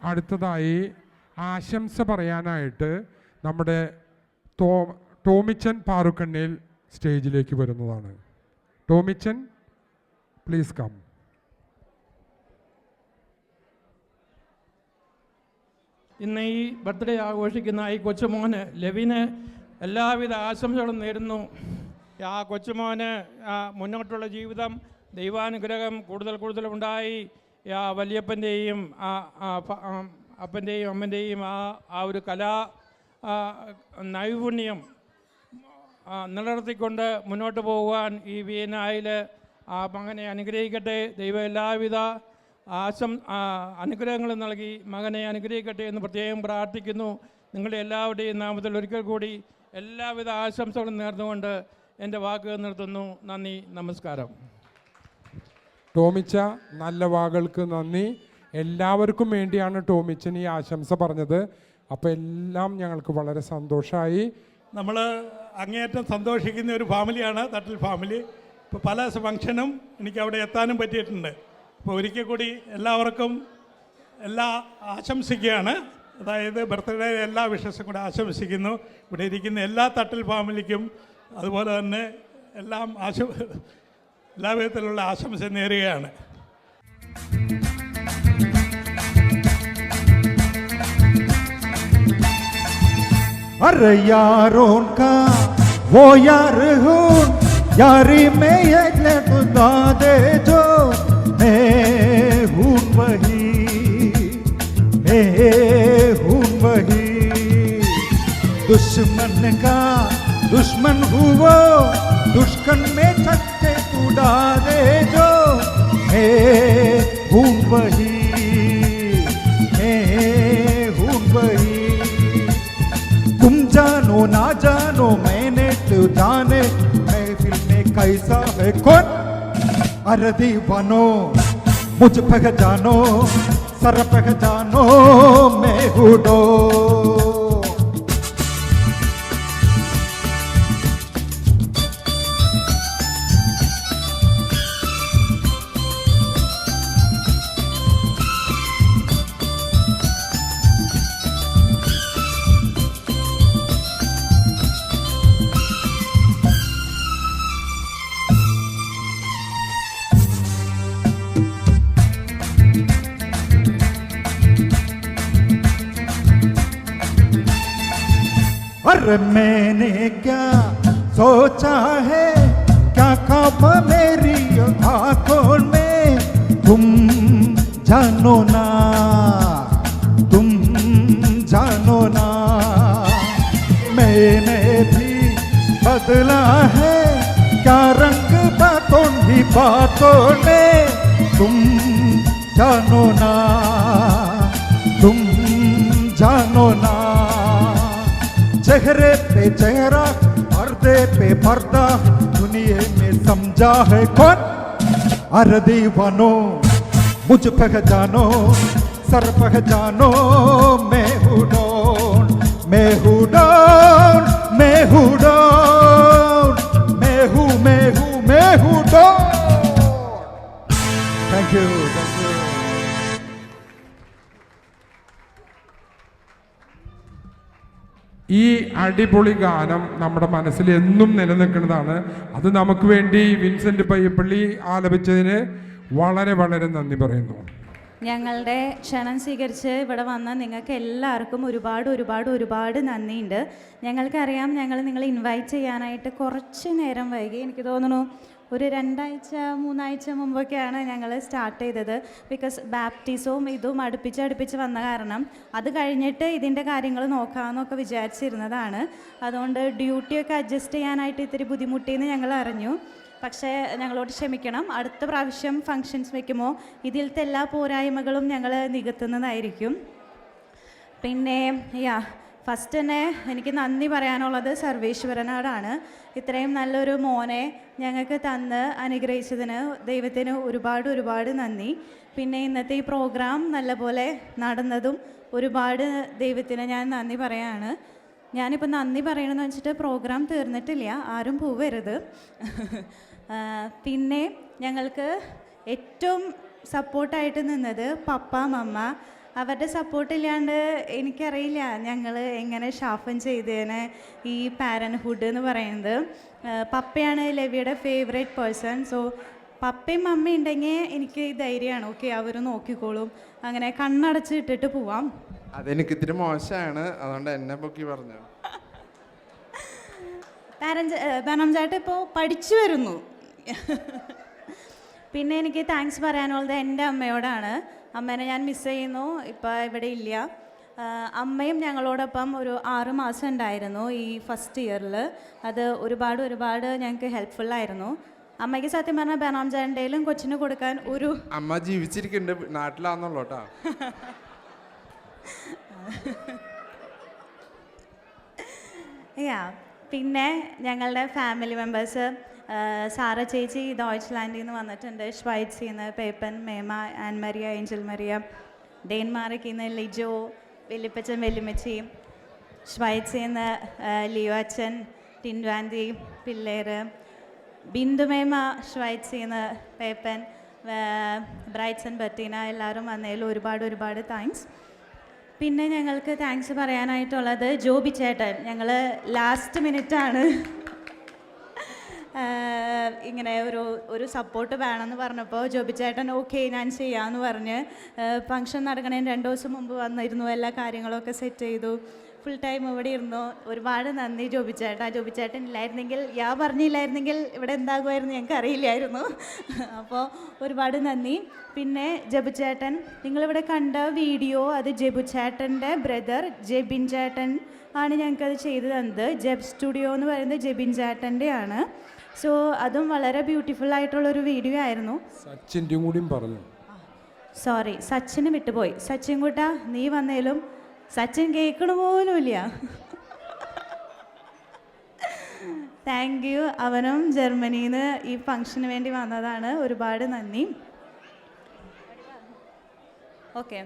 അടുത്തതായി ആശംസ പറയാനായിട്ട് നമ്മുടെ ടോമിച്ചൻ പാറുക്കണ്ണിൽ സ്റ്റേജിലേക്ക് വരുന്നതാണ്. Tomichan, please come. ഇന്ന് ഈ ബർത്ത്ഡേ ആഘോഷിക്കുന്ന ഈ കൊച്ചുമോന് ലെവിന് എല്ലാവിധ ആശംസകളും നേരുന്നു. ആ കൊച്ചുമോന് മുന്നോട്ടുള്ള ജീവിതം ദൈവാനുഗ്രഹം കൂടുതൽ ഉണ്ടായി. വല്യപ്പൻ്റെയും അപ്പൻ്റെയും അമ്മൻ്റെയും ആ ഒരു കലാ നൈപുണ്യം നിലനിർത്തിക്കൊണ്ട് മുന്നോട്ട് പോകുവാൻ ഈ വിയന്നായിൽ മകനെ അനുഗ്രഹിക്കട്ടെ. ദൈവം എല്ലാവിധ അനുഗ്രഹങ്ങളും നൽകി മകനെ അനുഗ്രഹിക്കട്ടെ എന്ന് പ്രത്യേകം പ്രാർത്ഥിക്കുന്നു. നിങ്ങളുടെ എല്ലാവരുടെയും നാമത്തിൽ ഒരിക്കൽ കൂടി എല്ലാവിധ ആശംസകളും നേർന്നുകൊണ്ട് എൻ്റെ വാക്കുകൾ നിർത്തുന്നു. നന്ദി, നമസ്കാരം. ടോമിച്ച, നല്ല വാക്കുകൾക്ക് നന്ദി. എല്ലാവർക്കും വേണ്ടിയാണ് ടോമിച്ചൻ ഈ ആശംസ പറഞ്ഞത്. അപ്പോൾ എല്ലാം ഞങ്ങൾക്ക് വളരെ സന്തോഷമായി. നമ്മൾ അങ്ങേയറ്റം സന്തോഷിക്കുന്ന ഒരു ഫാമിലിയാണ് തട്ടിൽ ഫാമിലി. ഇപ്പോൾ പല ഫംഗ്ഷനും എനിക്ക് അവിടെ എത്താനും പറ്റിയിട്ടുണ്ട്. അപ്പോൾ ഒരിക്കൽ കൂടി എല്ലാവർക്കും ആശംസിക്കുകയാണ്. അതായത് ബർത്ത്ഡേ എല്ലാ വിഷസും കൂടെ ആശംസിക്കുന്നു. ഇവിടെ ഇരിക്കുന്ന എല്ലാ തട്ടിൽ ഫാമിലിക്കും അതുപോലെ തന്നെ എല്ലാ വിധത്തിലുള്ള ആശംസ നേരുകയാണ്. अरे यारों का वो यार हूँ, यारी में ये खुदा दे जो मैं हूँ वही दुश्मन का दुश्मन हुआ, दुश्मन में छक्के उड़ा दे जो मैं हूँ वही तुम जानो ना जानो मैंने तो जाने महफिल में कैसा है कौन। अरे दीवानो मुझ पहचानो, सर पहचानो मैं हूँ डो। अरे मैंने क्या सोचा है, क्या ख्वाब मेरी आंखों में, तुम जानो ना मैंने भी बदला है क्या रंग बातों ही बातों ने, तुम जानो ना चेहरे पे चेहरा, पर्दे पे पर्दा, दुनिया में समझा है कौन। अरे दीवानो मुझ पहचानो, सर पहचानो मैं हूँ डॉन, मैं हूँ डॉन, मैं हूँ डॉन, मैं हूँ डॉन। Thank you. ഈ അടിപൊളി ഗാനം നമ്മുടെ മനസ്സിൽ എന്നും നിലനിൽക്കുന്നതാണ്. അത് നമുക്ക് വേണ്ടി വിൻസെൻ്റ് പയ്യപ്പള്ളി ആലപിച്ചതിന് വളരെ വളരെ നന്ദി പറയുന്നു. ഞങ്ങളുടെ ക്ഷണം സ്വീകരിച്ച് ഇവിടെ വന്ന നിങ്ങൾക്ക് എല്ലാവർക്കും ഒരുപാട് നന്ദിയുണ്ട്. ഞങ്ങൾക്കറിയാം നിങ്ങളെ ഇൻവൈറ്റ് ചെയ്യാനായിട്ട് കുറച്ച് നേരം വൈകി. എനിക്ക് തോന്നുന്നു ഒരു 2-3 ആഴ്ച മുമ്പൊക്കെയാണ് ഞങ്ങൾ സ്റ്റാർട്ട് ചെയ്തത്. ബിക്കോസ് ബാപ്റ്റിസവും ഇതും അടുപ്പിച്ച് വന്ന കാരണം അത് കഴിഞ്ഞിട്ട് ഇതിൻ്റെ കാര്യങ്ങൾ നോക്കാമെന്നൊക്കെ വിചാരിച്ചിരുന്നതാണ്. അതുകൊണ്ട് ഡ്യൂട്ടിയൊക്കെ അഡ്ജസ്റ്റ് ചെയ്യാനായിട്ട് ഇത്തിരി ബുദ്ധിമുട്ടിയെന്ന് ഞങ്ങൾ അറിഞ്ഞു. പക്ഷേ ഞങ്ങളോട് ക്ഷമിക്കണം. അടുത്ത പ്രാവശ്യം ഫങ്ഷൻസ് വയ്ക്കുമ്പോൾ ഇതിലത്തെ എല്ലാ പോരായ്മകളും ഞങ്ങൾ നികത്തുന്നതായിരിക്കും. പിന്നെ ഫസ്റ്റ് തന്നെ എനിക്ക് നന്ദി പറയാനുള്ളത് സർവേശ്വരനോടാണ്. ഇത്രയും നല്ലൊരു മോനെ ഞങ്ങൾക്ക് തന്ന് അനുഗ്രഹിച്ചതിന് ദൈവത്തിന് ഒരുപാട് നന്ദി. പിന്നെ ഇന്നത്തെ ഈ പ്രോഗ്രാം നല്ലപോലെ നടന്നതും ഒരുപാട് ദൈവത്തിന് ഞാൻ നന്ദി പറയാണ്. ഞാനിപ്പോൾ നന്ദി പറയണമെന്ന് വെച്ചിട്ട് പ്രോഗ്രാം തീർന്നിട്ടില്ല, ആരും പോവരുത്. പിന്നെ ഞങ്ങൾക്ക് ഏറ്റവും സപ്പോർട്ടായിട്ട് നിന്നത് പപ്പ, മമ്മ, അവരുടെ സപ്പോർട്ട് ഇല്ലാണ്ട് എനിക്കറിയില്ല ഞങ്ങൾ എങ്ങനെ ഷാഫൻ ചെയ്തേനെ ഈ പാരൻറ്ഹുഡ് എന്ന് പറയുന്നത്. പപ്പയാണ് ലെവിയുടെ ഫേവറേറ്റ് പേഴ്സൺ. സോ പപ്പയും മമ്മയും ഉണ്ടെങ്കിൽ എനിക്ക് ധൈര്യമാണ്, ഓക്കെ അവർ നോക്കിക്കോളും, അങ്ങനെ കണ്ണടച്ച് ഇട്ടിട്ട് പോവാം. അതെനിക്ക് ഇത്തിരി മോശമാണ്, അതുകൊണ്ട് എന്നെ പൊക്കി പറഞ്ഞു. ബനംചേട്ടൻ ഇപ്പോൾ പഠിച്ചു വരുന്നു. പിന്നെ എനിക്ക് താങ്ക്സ് പറയാനുള്ളത് എൻ്റെ അമ്മയോടാണ്. അമ്മേനെ ഞാൻ മിസ് ചെയ്യുന്നു, ഇപ്പോൾ ഇവിടെ ഇല്ല. അമ്മയും ഞങ്ങളോടൊപ്പം ഒരു 6 മാസം ഉണ്ടായിരുന്നു ഈ ഫസ്റ്റ് ഇയറിൽ. അത് ഒരുപാട് ഞങ്ങൾക്ക് ഹെൽപ്ഫുള്ളായിരുന്നു. അമ്മയ്ക്ക് സത്യം പറഞ്ഞാൽ ബനാംചേട്ടൻ്റെയിലും കൊച്ചിന് കൊടുക്കാൻ ഒരു അമ്മ ജീവിച്ചിരിക്കുന്നുണ്ട്, നാട്ടിലാണെന്നുള്ളൂ കേട്ടോ. പിന്നെ ഞങ്ങളുടെ ഫാമിലി മെമ്പേഴ്സ്, സാറ ചേച്ചി ഡോയ്ച്ച്ലാൻഡിൽ നിന്ന് വന്നിട്ടുണ്ട്, ഷ്വൈറ്റ്സിൽ നിന്ന് Peppan, മേമ, an Maria, Angel Maria, ഡെൻമാർക്കിൽ നിന്ന് ലിജോ, വെല്ലിപ്പച്ചൻ വെല്ലുമ്മച്ചി, ഷ്വൈറ്റ്സിൽ നിന്ന് ലിയോ അച്ഛൻ, ടിൻവാൻഡി പിള്ളേർ, ബിന്ദുമേമ ഷ്വൈറ്റ്സിൽ നിന്ന് പേപ്പൻ, ബ്രൈറ്റ്സൺ ബത്തീന, എല്ലാവരും വന്നതിൽ ഒരുപാട് താങ്ക്സ്. പിന്നെ ഞങ്ങൾക്ക് താങ്ക്സ് പറയാനായിട്ടുള്ളത് ജോബി ചേട്ടൻ. ഞങ്ങൾ ലാസ്റ്റ് മിനിറ്റാണ് ഇങ്ങനെ ഒരു സപ്പോർട്ട് വേണമെന്ന് പറഞ്ഞപ്പോൾ ജോബി ചേട്ടൻ ഓക്കെ ഞാൻ ചെയ്യാമെന്ന് പറഞ്ഞ് ഫംഗ്ഷൻ നടക്കണതിന് 2 ദിവസം മുമ്പ് വന്നിരുന്നു, എല്ലാ കാര്യങ്ങളൊക്കെ സെറ്റ് ചെയ്തു, ഫുൾ ടൈം ഇവിടെ ഇരുന്നു. ഒരുപാട് നന്ദി ജോബി ചേട്ടാ. ജോബി ചേട്ടൻ ഇല്ലായിരുന്നെങ്കിൽ പറഞ്ഞില്ലായിരുന്നെങ്കിൽ ഇവിടെ എന്താകുമായിരുന്നു ഞങ്ങൾക്ക് അറിയില്ലായിരുന്നു. അപ്പോൾ ഒരുപാട് നന്ദി. പിന്നെ ജബു ചേട്ടൻ, നിങ്ങളിവിടെ കണ്ട വീഡിയോ അത് ജബു ചേട്ടൻ്റെ ബ്രദർ ജെബിൻ ചേട്ടൻ ആണ് ഞങ്ങൾക്കത് ചെയ്തു തന്നത്. ജെബ് സ്റ്റുഡിയോ എന്ന് പറയുന്നത് ജെബിൻ ചേട്ടൻ്റെ ആണ്. സോ അതും വളരെ ബ്യൂട്ടിഫുൾ ആയിട്ടുള്ളൊരു വീഡിയോ ആയിരുന്നു. സച്ചിൻ്റെയും കൂടിയും പറഞ്ഞു. സോറി, സച്ചിന് വിട്ടുപോയി. സച്ചിൻ കൂട്ടാ നീ വന്നേലും സച്ചിൻ കേൾക്കണ പോലുമില്ല. Thank you. അവനും ജർമ്മനിയിൽ നിന്ന് ഈ ഫംഗ്ഷന് വേണ്ടി വന്നതാണ്. ഒരുപാട് നന്ദി. ഓക്കെ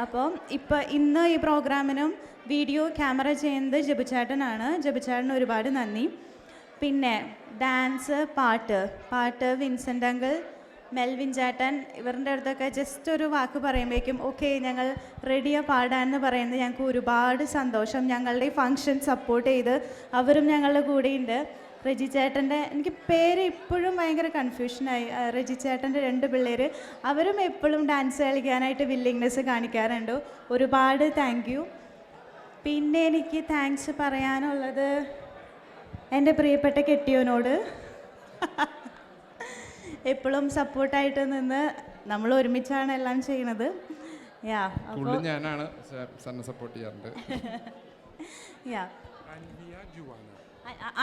അപ്പോൾ ഇന്ന് ഈ പ്രോഗ്രാമിനും വീഡിയോ ക്യാമറ ചെയ്യുന്നത് ജബുചേട്ടനാണ്. ജബുചേട്ടന് ഒരുപാട് നന്ദി. പിന്നെ ഡാൻസ്, പാട്ട് വിൻസെൻ്റ് അങ്കിൾ, മെൽവിൻ ചേട്ടൻ, ഇവരുടെ അടുത്തൊക്കെ ജസ്റ്റ് ഒരു വാക്ക് പറയുമ്പോഴേക്കും ഓക്കെ ഞങ്ങൾ റെഡിയാണ് പാടാനെന്ന് പറയുന്നത് ഞങ്ങൾക്ക് ഒരുപാട് സന്തോഷം. ഞങ്ങളുടെ ഈ ഫംഗ്ഷൻ സപ്പോർട്ട് ചെയ്ത് അവരും ഞങ്ങളുടെ കൂടെയുണ്ട്. റെജി ചേട്ടൻ്റെ, എനിക്ക് പേര് ഇപ്പോഴും ഭയങ്കര കൺഫ്യൂഷനായി. റെജി ചേട്ടൻ്റെ 2 പിള്ളേർ, അവരും എപ്പോഴും ഡാൻസ് കളിക്കാനായിട്ട് വില്ലിങ്നെസ് കാണിക്കാറുണ്ട്. ഒരുപാട് താങ്ക് യു. പിന്നെ എനിക്ക് താങ്ക്സ് പറയാനുള്ളത് എൻ്റെ പ്രിയപ്പെട്ട കെട്ടിയോനോട്. എപ്പോഴും സപ്പോർട്ടായിട്ട് നിന്ന് നമ്മൾ ഒരുമിച്ചാണ് എല്ലാം ചെയ്യുന്നത്. ഞാനാണ് സപ്പോർട്ട് ചെയ്യാറുണ്ട്.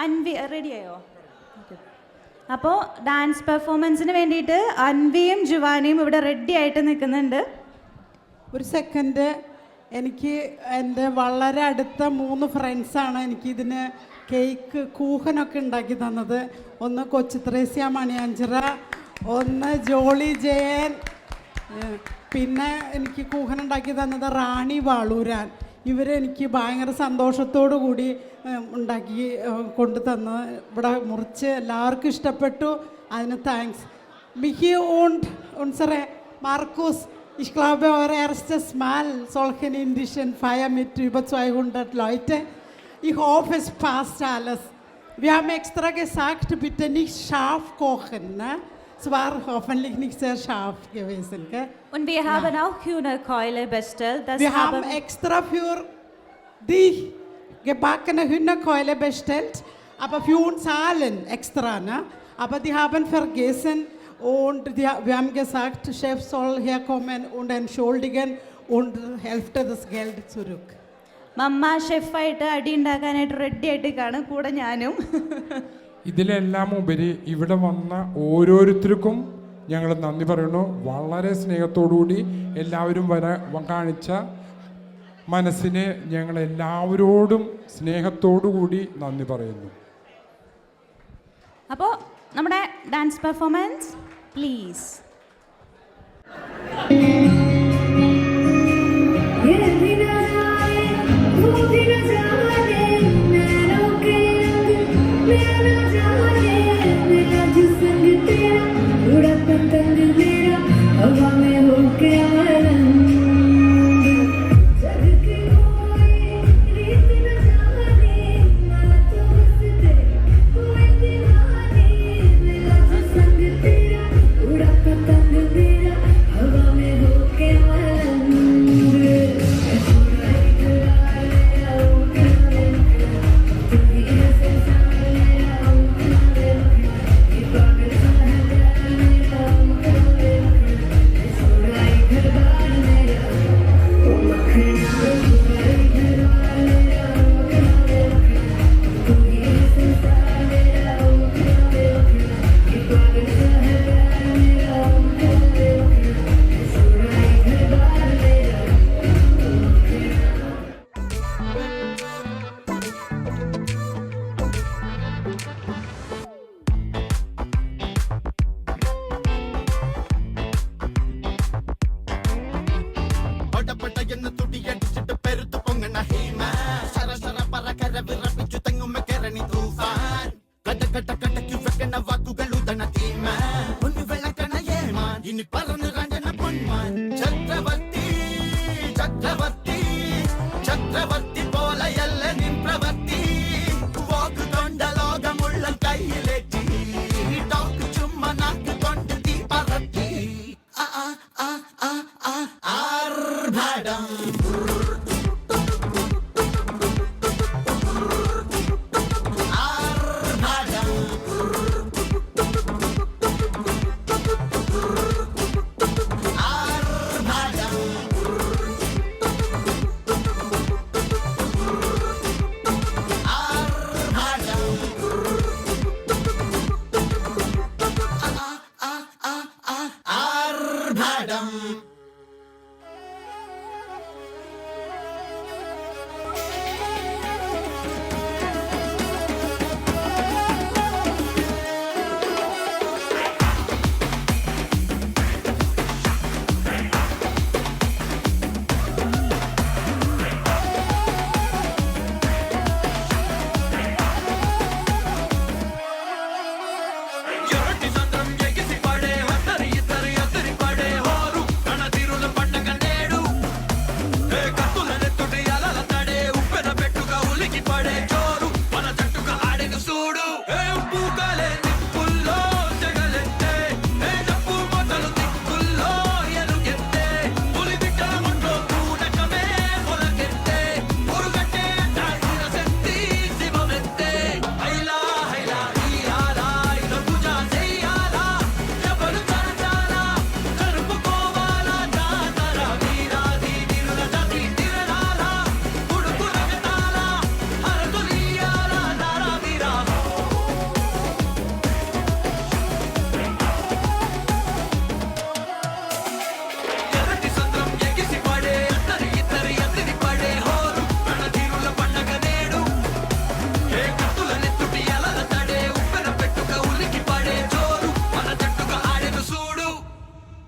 അൻവി റെഡിയായോ? അപ്പോൾ ഡാൻസ് പെർഫോമൻസിന് വേണ്ടിയിട്ട് അൻവിയും ജുവാനിയും ഇവിടെ റെഡി ആയിട്ട് നിൽക്കുന്നുണ്ട്. ഒരു സെക്കൻഡ്. എനിക്ക് എൻ്റെ വളരെ അടുത്ത 3 ഫ്രണ്ട്സാണ് എനിക്കിതിന് കേക്ക് കൂഹനൊക്കെ ഉണ്ടാക്കി തന്നത്. ഒന്ന് കൊച്ചു ത്രേസ്യ മണിയഞ്ചിറ, ഒന്ന് ജോളി ജയൻ, പിന്നെ എനിക്ക് കൂഹൻ ഉണ്ടാക്കി തന്നത് റാണി വാളൂരാൻ. ഇവരെനിക്ക് ഭയങ്കര സന്തോഷത്തോടു കൂടി ഉണ്ടാക്കി കൊണ്ടു തന്ന് ഇവിടെ മുറിച്ച് എല്ലാവർക്കും ഇഷ്ടപ്പെട്ടു. അതിന് thanks. Michi und unsere Markus, ich glaube, eure erstes Mal solchen indischen Feier mit über 200 Leute. Ich hoffe, es passt alles. Wir haben extra gesagt, bitte nicht scharf kochen. Ne? Es war hoffentlich nicht sehr scharf gewesen. Gell? Und wir haben auch Hühnerkeule bestellt. Wir haben extra für dich gebackene Hühnerkeule bestellt, aber für uns allen extra. Ne? Aber die haben vergessen und wir haben gesagt, Chef soll herkommen und entschuldigen und Hälfte des Geld zurück. മമ്മ ഷെഫായിട്ട് അടി ഉണ്ടാക്കാനായിട്ട് ready ആയിട്ട് കാണും, കൂടെ ഞാനും. ഇതിലെല്ലാം ഉപരി ഇവിടെ വന്ന ഓരോരുത്തർക്കും ഞങ്ങൾ നന്ദി പറയുന്നു. വളരെ സ്നേഹത്തോടുകൂടി എല്ലാവരും കാണിച്ച മനസ്സിന് ഞങ്ങൾ എല്ലാവരോടും സ്നേഹത്തോടുകൂടി നന്ദി പറയുന്നു. അപ്പോൾ നമ്മുടെ ഡാൻസ് പെർഫോമൻസ് പ്ലീസ്. हवा में होके आनंद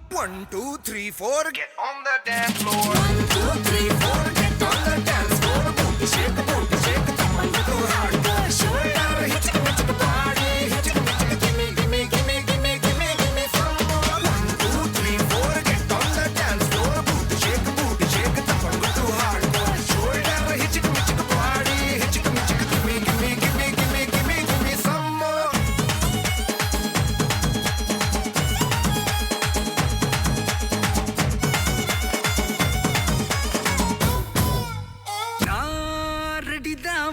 1, 2, 3, 4, get on the dance floor. 1, 2, 3, 4, get on the dance floor. Booty shake, come on, go hardcore. Shoulder, hit it, party, hit it, gimme, gimme, gimme, gimme, gimme, gimme some more. 1, 2, 3, 4, get on the dance floor. Booty shake, come on, go hardcore. Shoulder, hit it, party, hit it, gimme, gimme, gimme, gimme, gimme, gimme some more.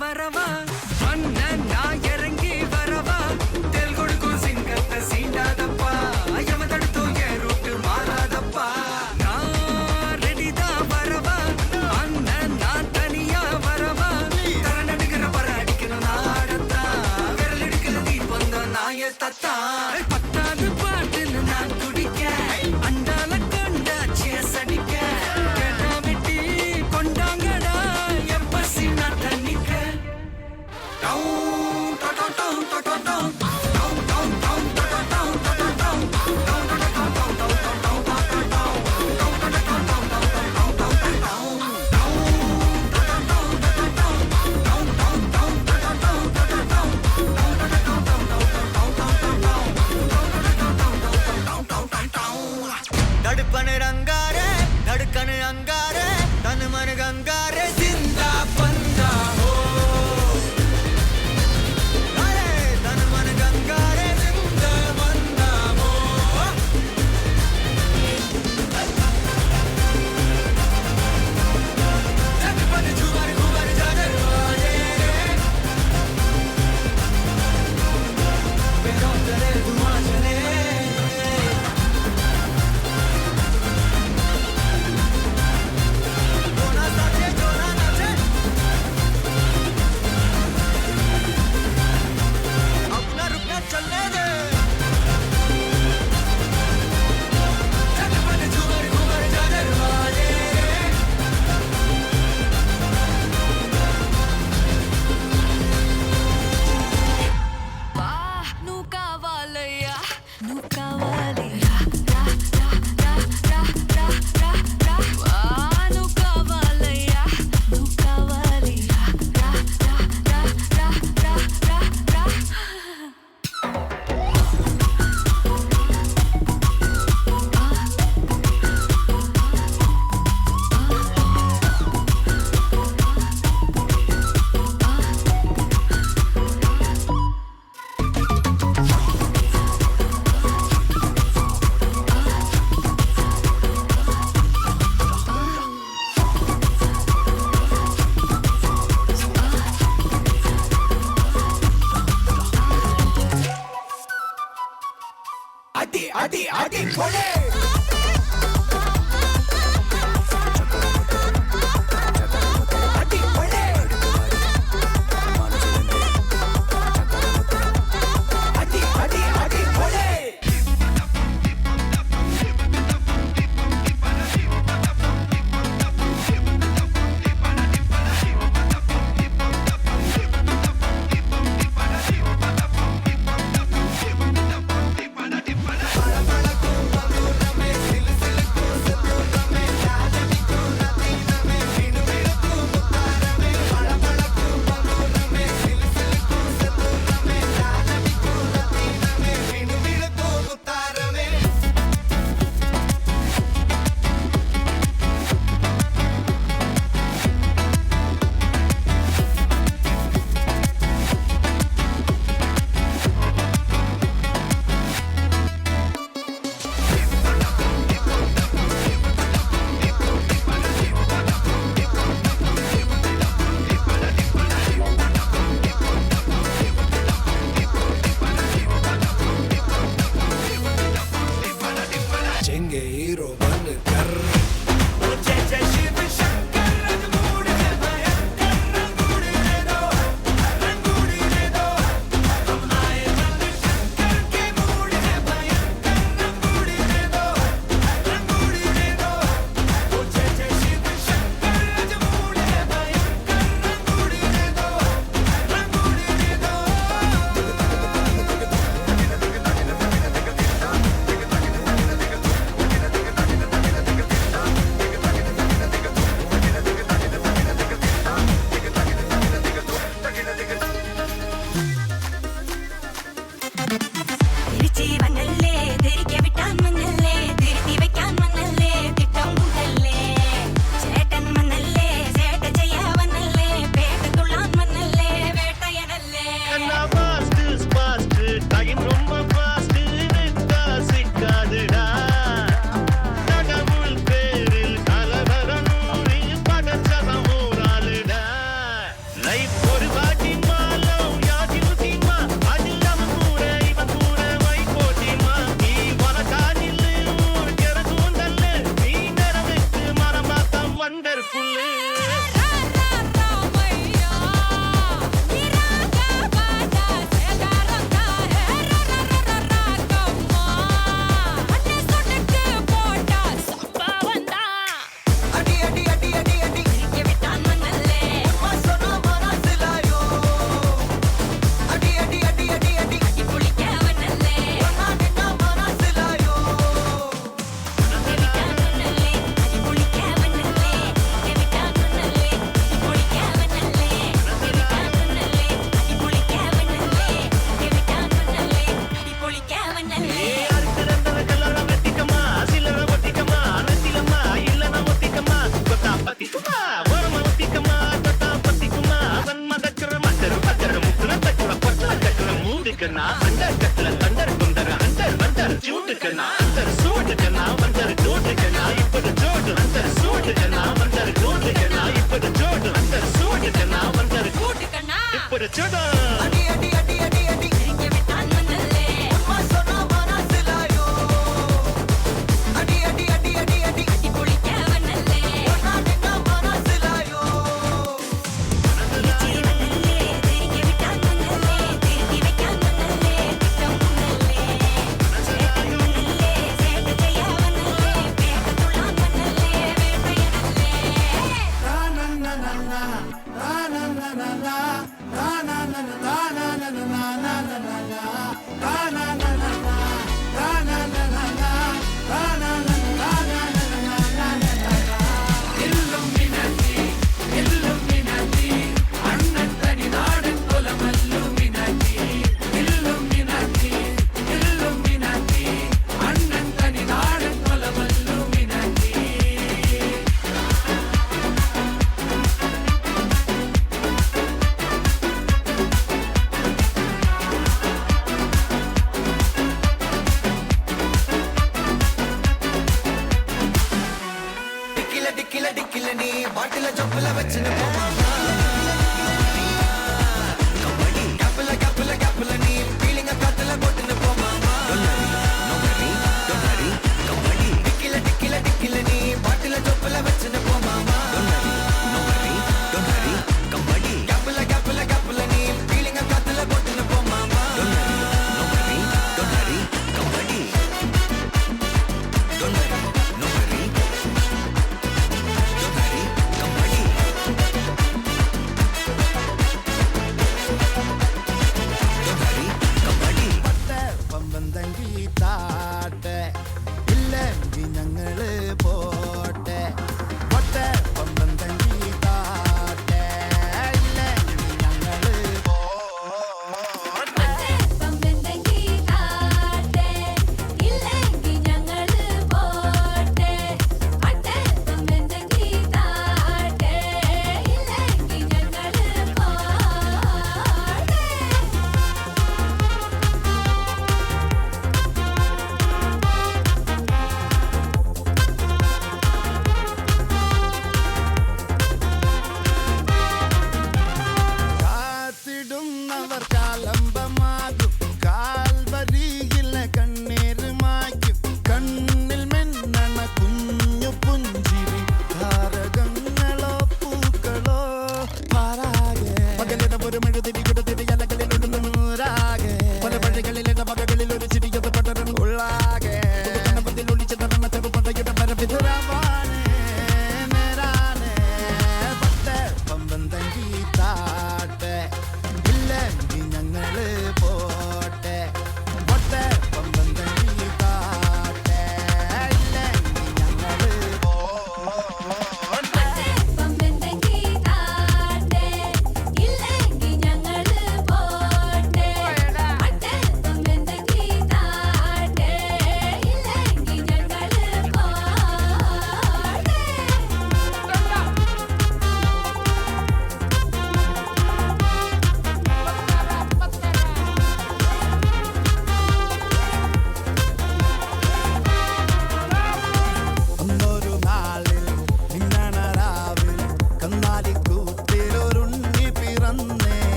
வரவா அண்ணன் நான் இறங்கி வரவா தெல் கொடுக்கும் சிங்கத்தை சீண்டாதப்பா எவதடுத்தோ என் route மாறாதப்பா நான் ரெடிதான் வரவா அண்ணன் நான் தனியா வரவா தர நடுகிற பர அடிக்கணும் நாடத்தா விரல் எடுக்கிற தீபம் தான் நாய தத்தா பத்தாவது பாட்டுன்னு நான் குடிக்க அண்டால கொண்டா சேஸ் அடிக்க கேட்டா வெட்டி கொண்டாங்கடா எப்பசி நான் தண்ணிக்க தடுப்பனு ரங்காரே தடுக்கனு அங்காரே தனுமனு கங்காரே சிந்தா பந்தா ஹோ அரே தனுமனு கங்காரே சிந்தா பந்தா ஹோ தடுப்பனு ஜுவார் குவார் ஜாதர் வாடே பெரோதரே துமாச்சனே அடி அடி அடி கொலை அடி கொலை அடி அடி அடி கொலை ഡിക്കില നീ ബാട്ടില ചൊപ്പല വെച്ചിന് പോമാ കബഡി കപ്പല കപ്പല കപ്പല നീ ഫീലിംഗ് കത്തല കൊട്ടിന് പോമാ കബഡി ഡിക്കില ഡിക്കില ഡിക്കില നീ ബാട്ടില ചൊപ്പല വെച്ചിന് പോമാ കബഡി കപ്പല കപ്പല കപ്പല നീ ഫീലിംഗ് കത്തല കൊട്ടിന് പോമാ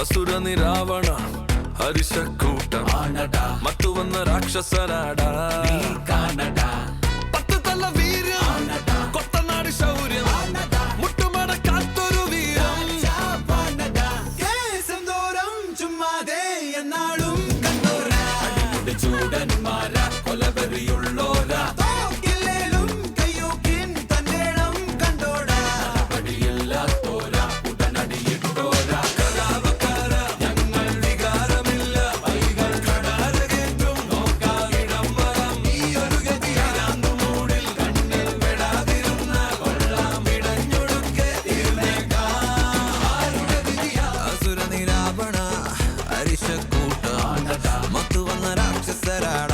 അസുരനി രാവണ ഹരിശക്കൂട്ടം മത്തു വന്ന രാക്ഷസനാട പത്ത് തല വീര്യം കൊത്തനാട് ശൗര്യം മുട്ടുമട കാത്തൊരു വീരം ചുമ്മാതെ എന്നാളും കണ്ടോരാ ചൂടന്മാര കൊലവെറിയുള്ളോര കയ്യൂക്കിൻ തന്നേണം കണ്ടോടാ പടിയില്ലാത്തോര ഉടനടിയിട്ടോര കരാവക്കാര ഞങ്ങൾ വികാരമില്ല വൈകൾ കടാരകേറ്റും നോക്കാവിടം വരം ഈ ഒരു ഗതിയാന്തു മൂടിൽ കണ്ണിൽ പെടാതിരുന്ന കൊള്ളാം ഇടഞ്ഞൊടുക്കെ ആരുടെ വിധിയാ അസുര നിരാവണ ഹരിശക്കൂട്ട മത്തു വന്ന രാക്ഷസരാട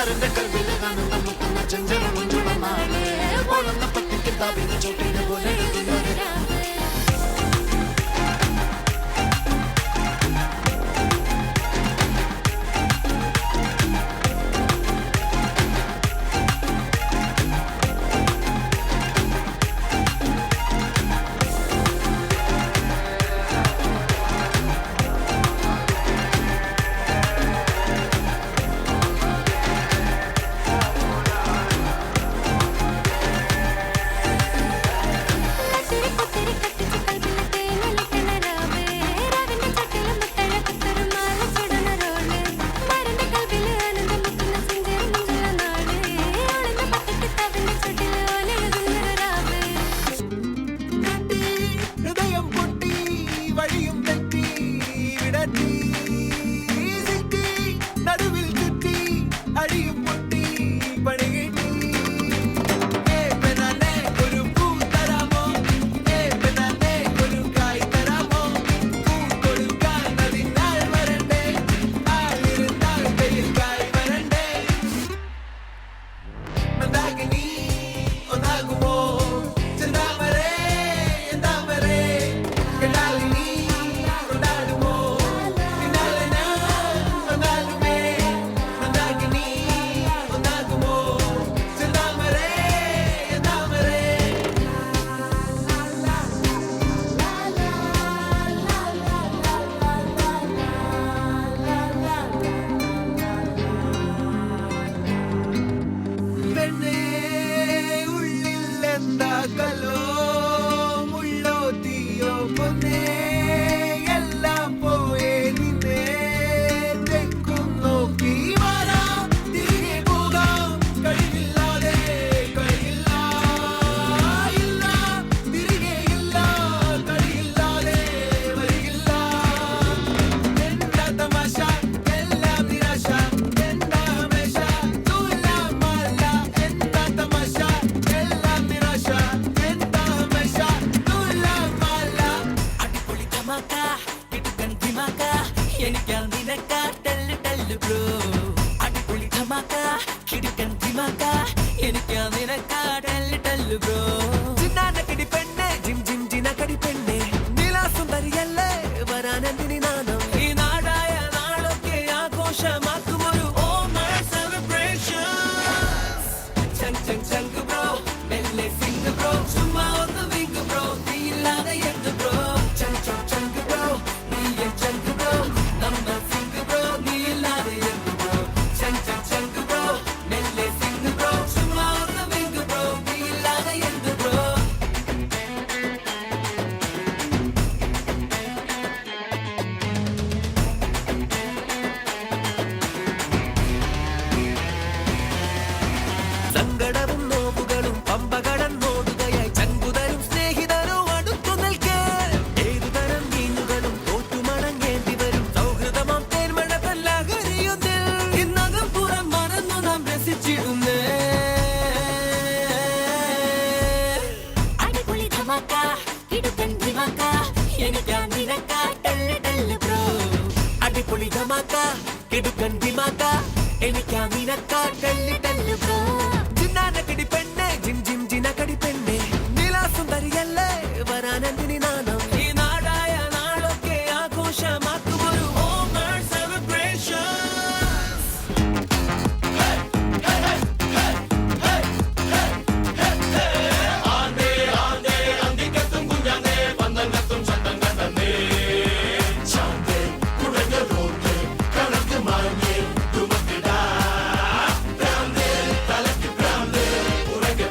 മരന്റെ കൽവിൽ കാണുന്ന മുക്കുന്ന ചെഞ്ചല മുഞ്ചുള്ള നാളെ വളർന്ന പട്ടി കിതാബിന്റെ ചോട്ടിനെ പോലെ എഴുതുന്നൊരു രാവ്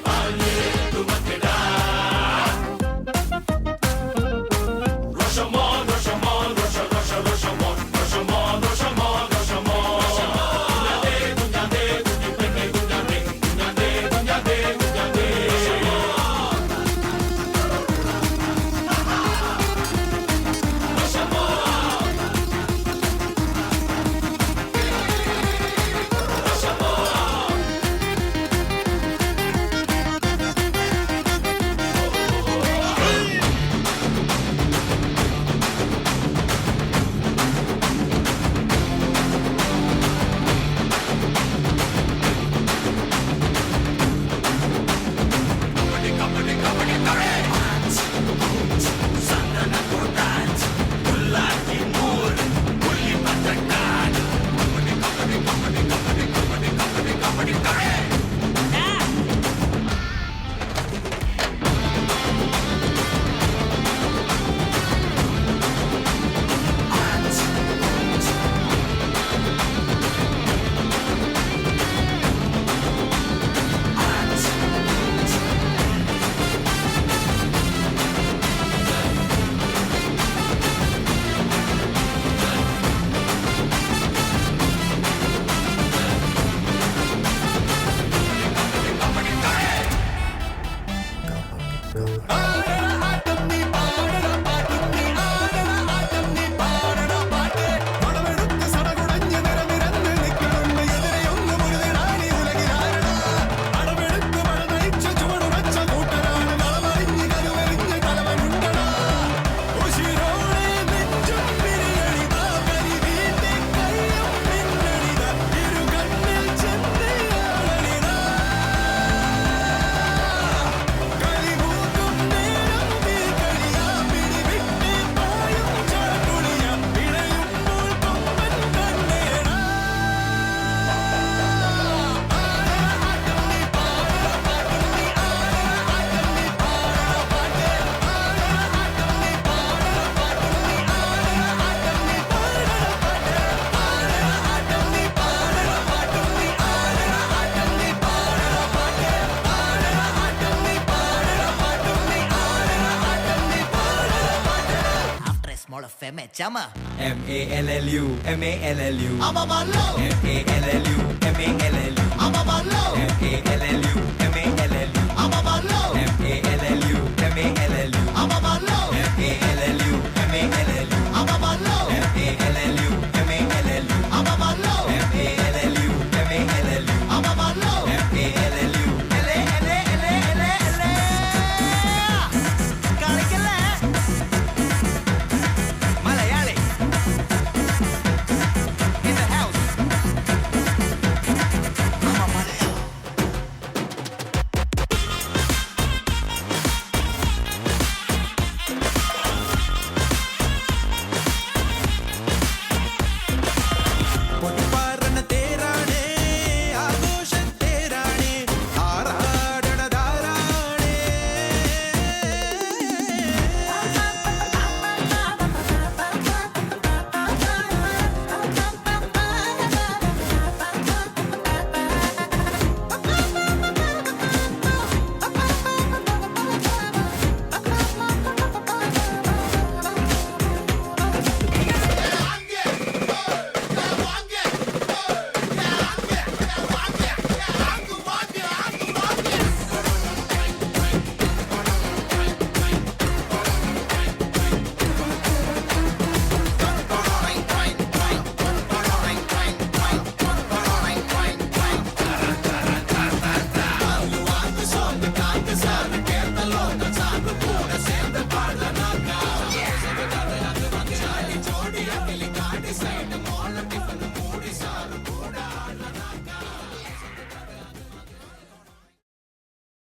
Thank you. FM Chama. MALLU, MALLU. I'm a man low. MALLU.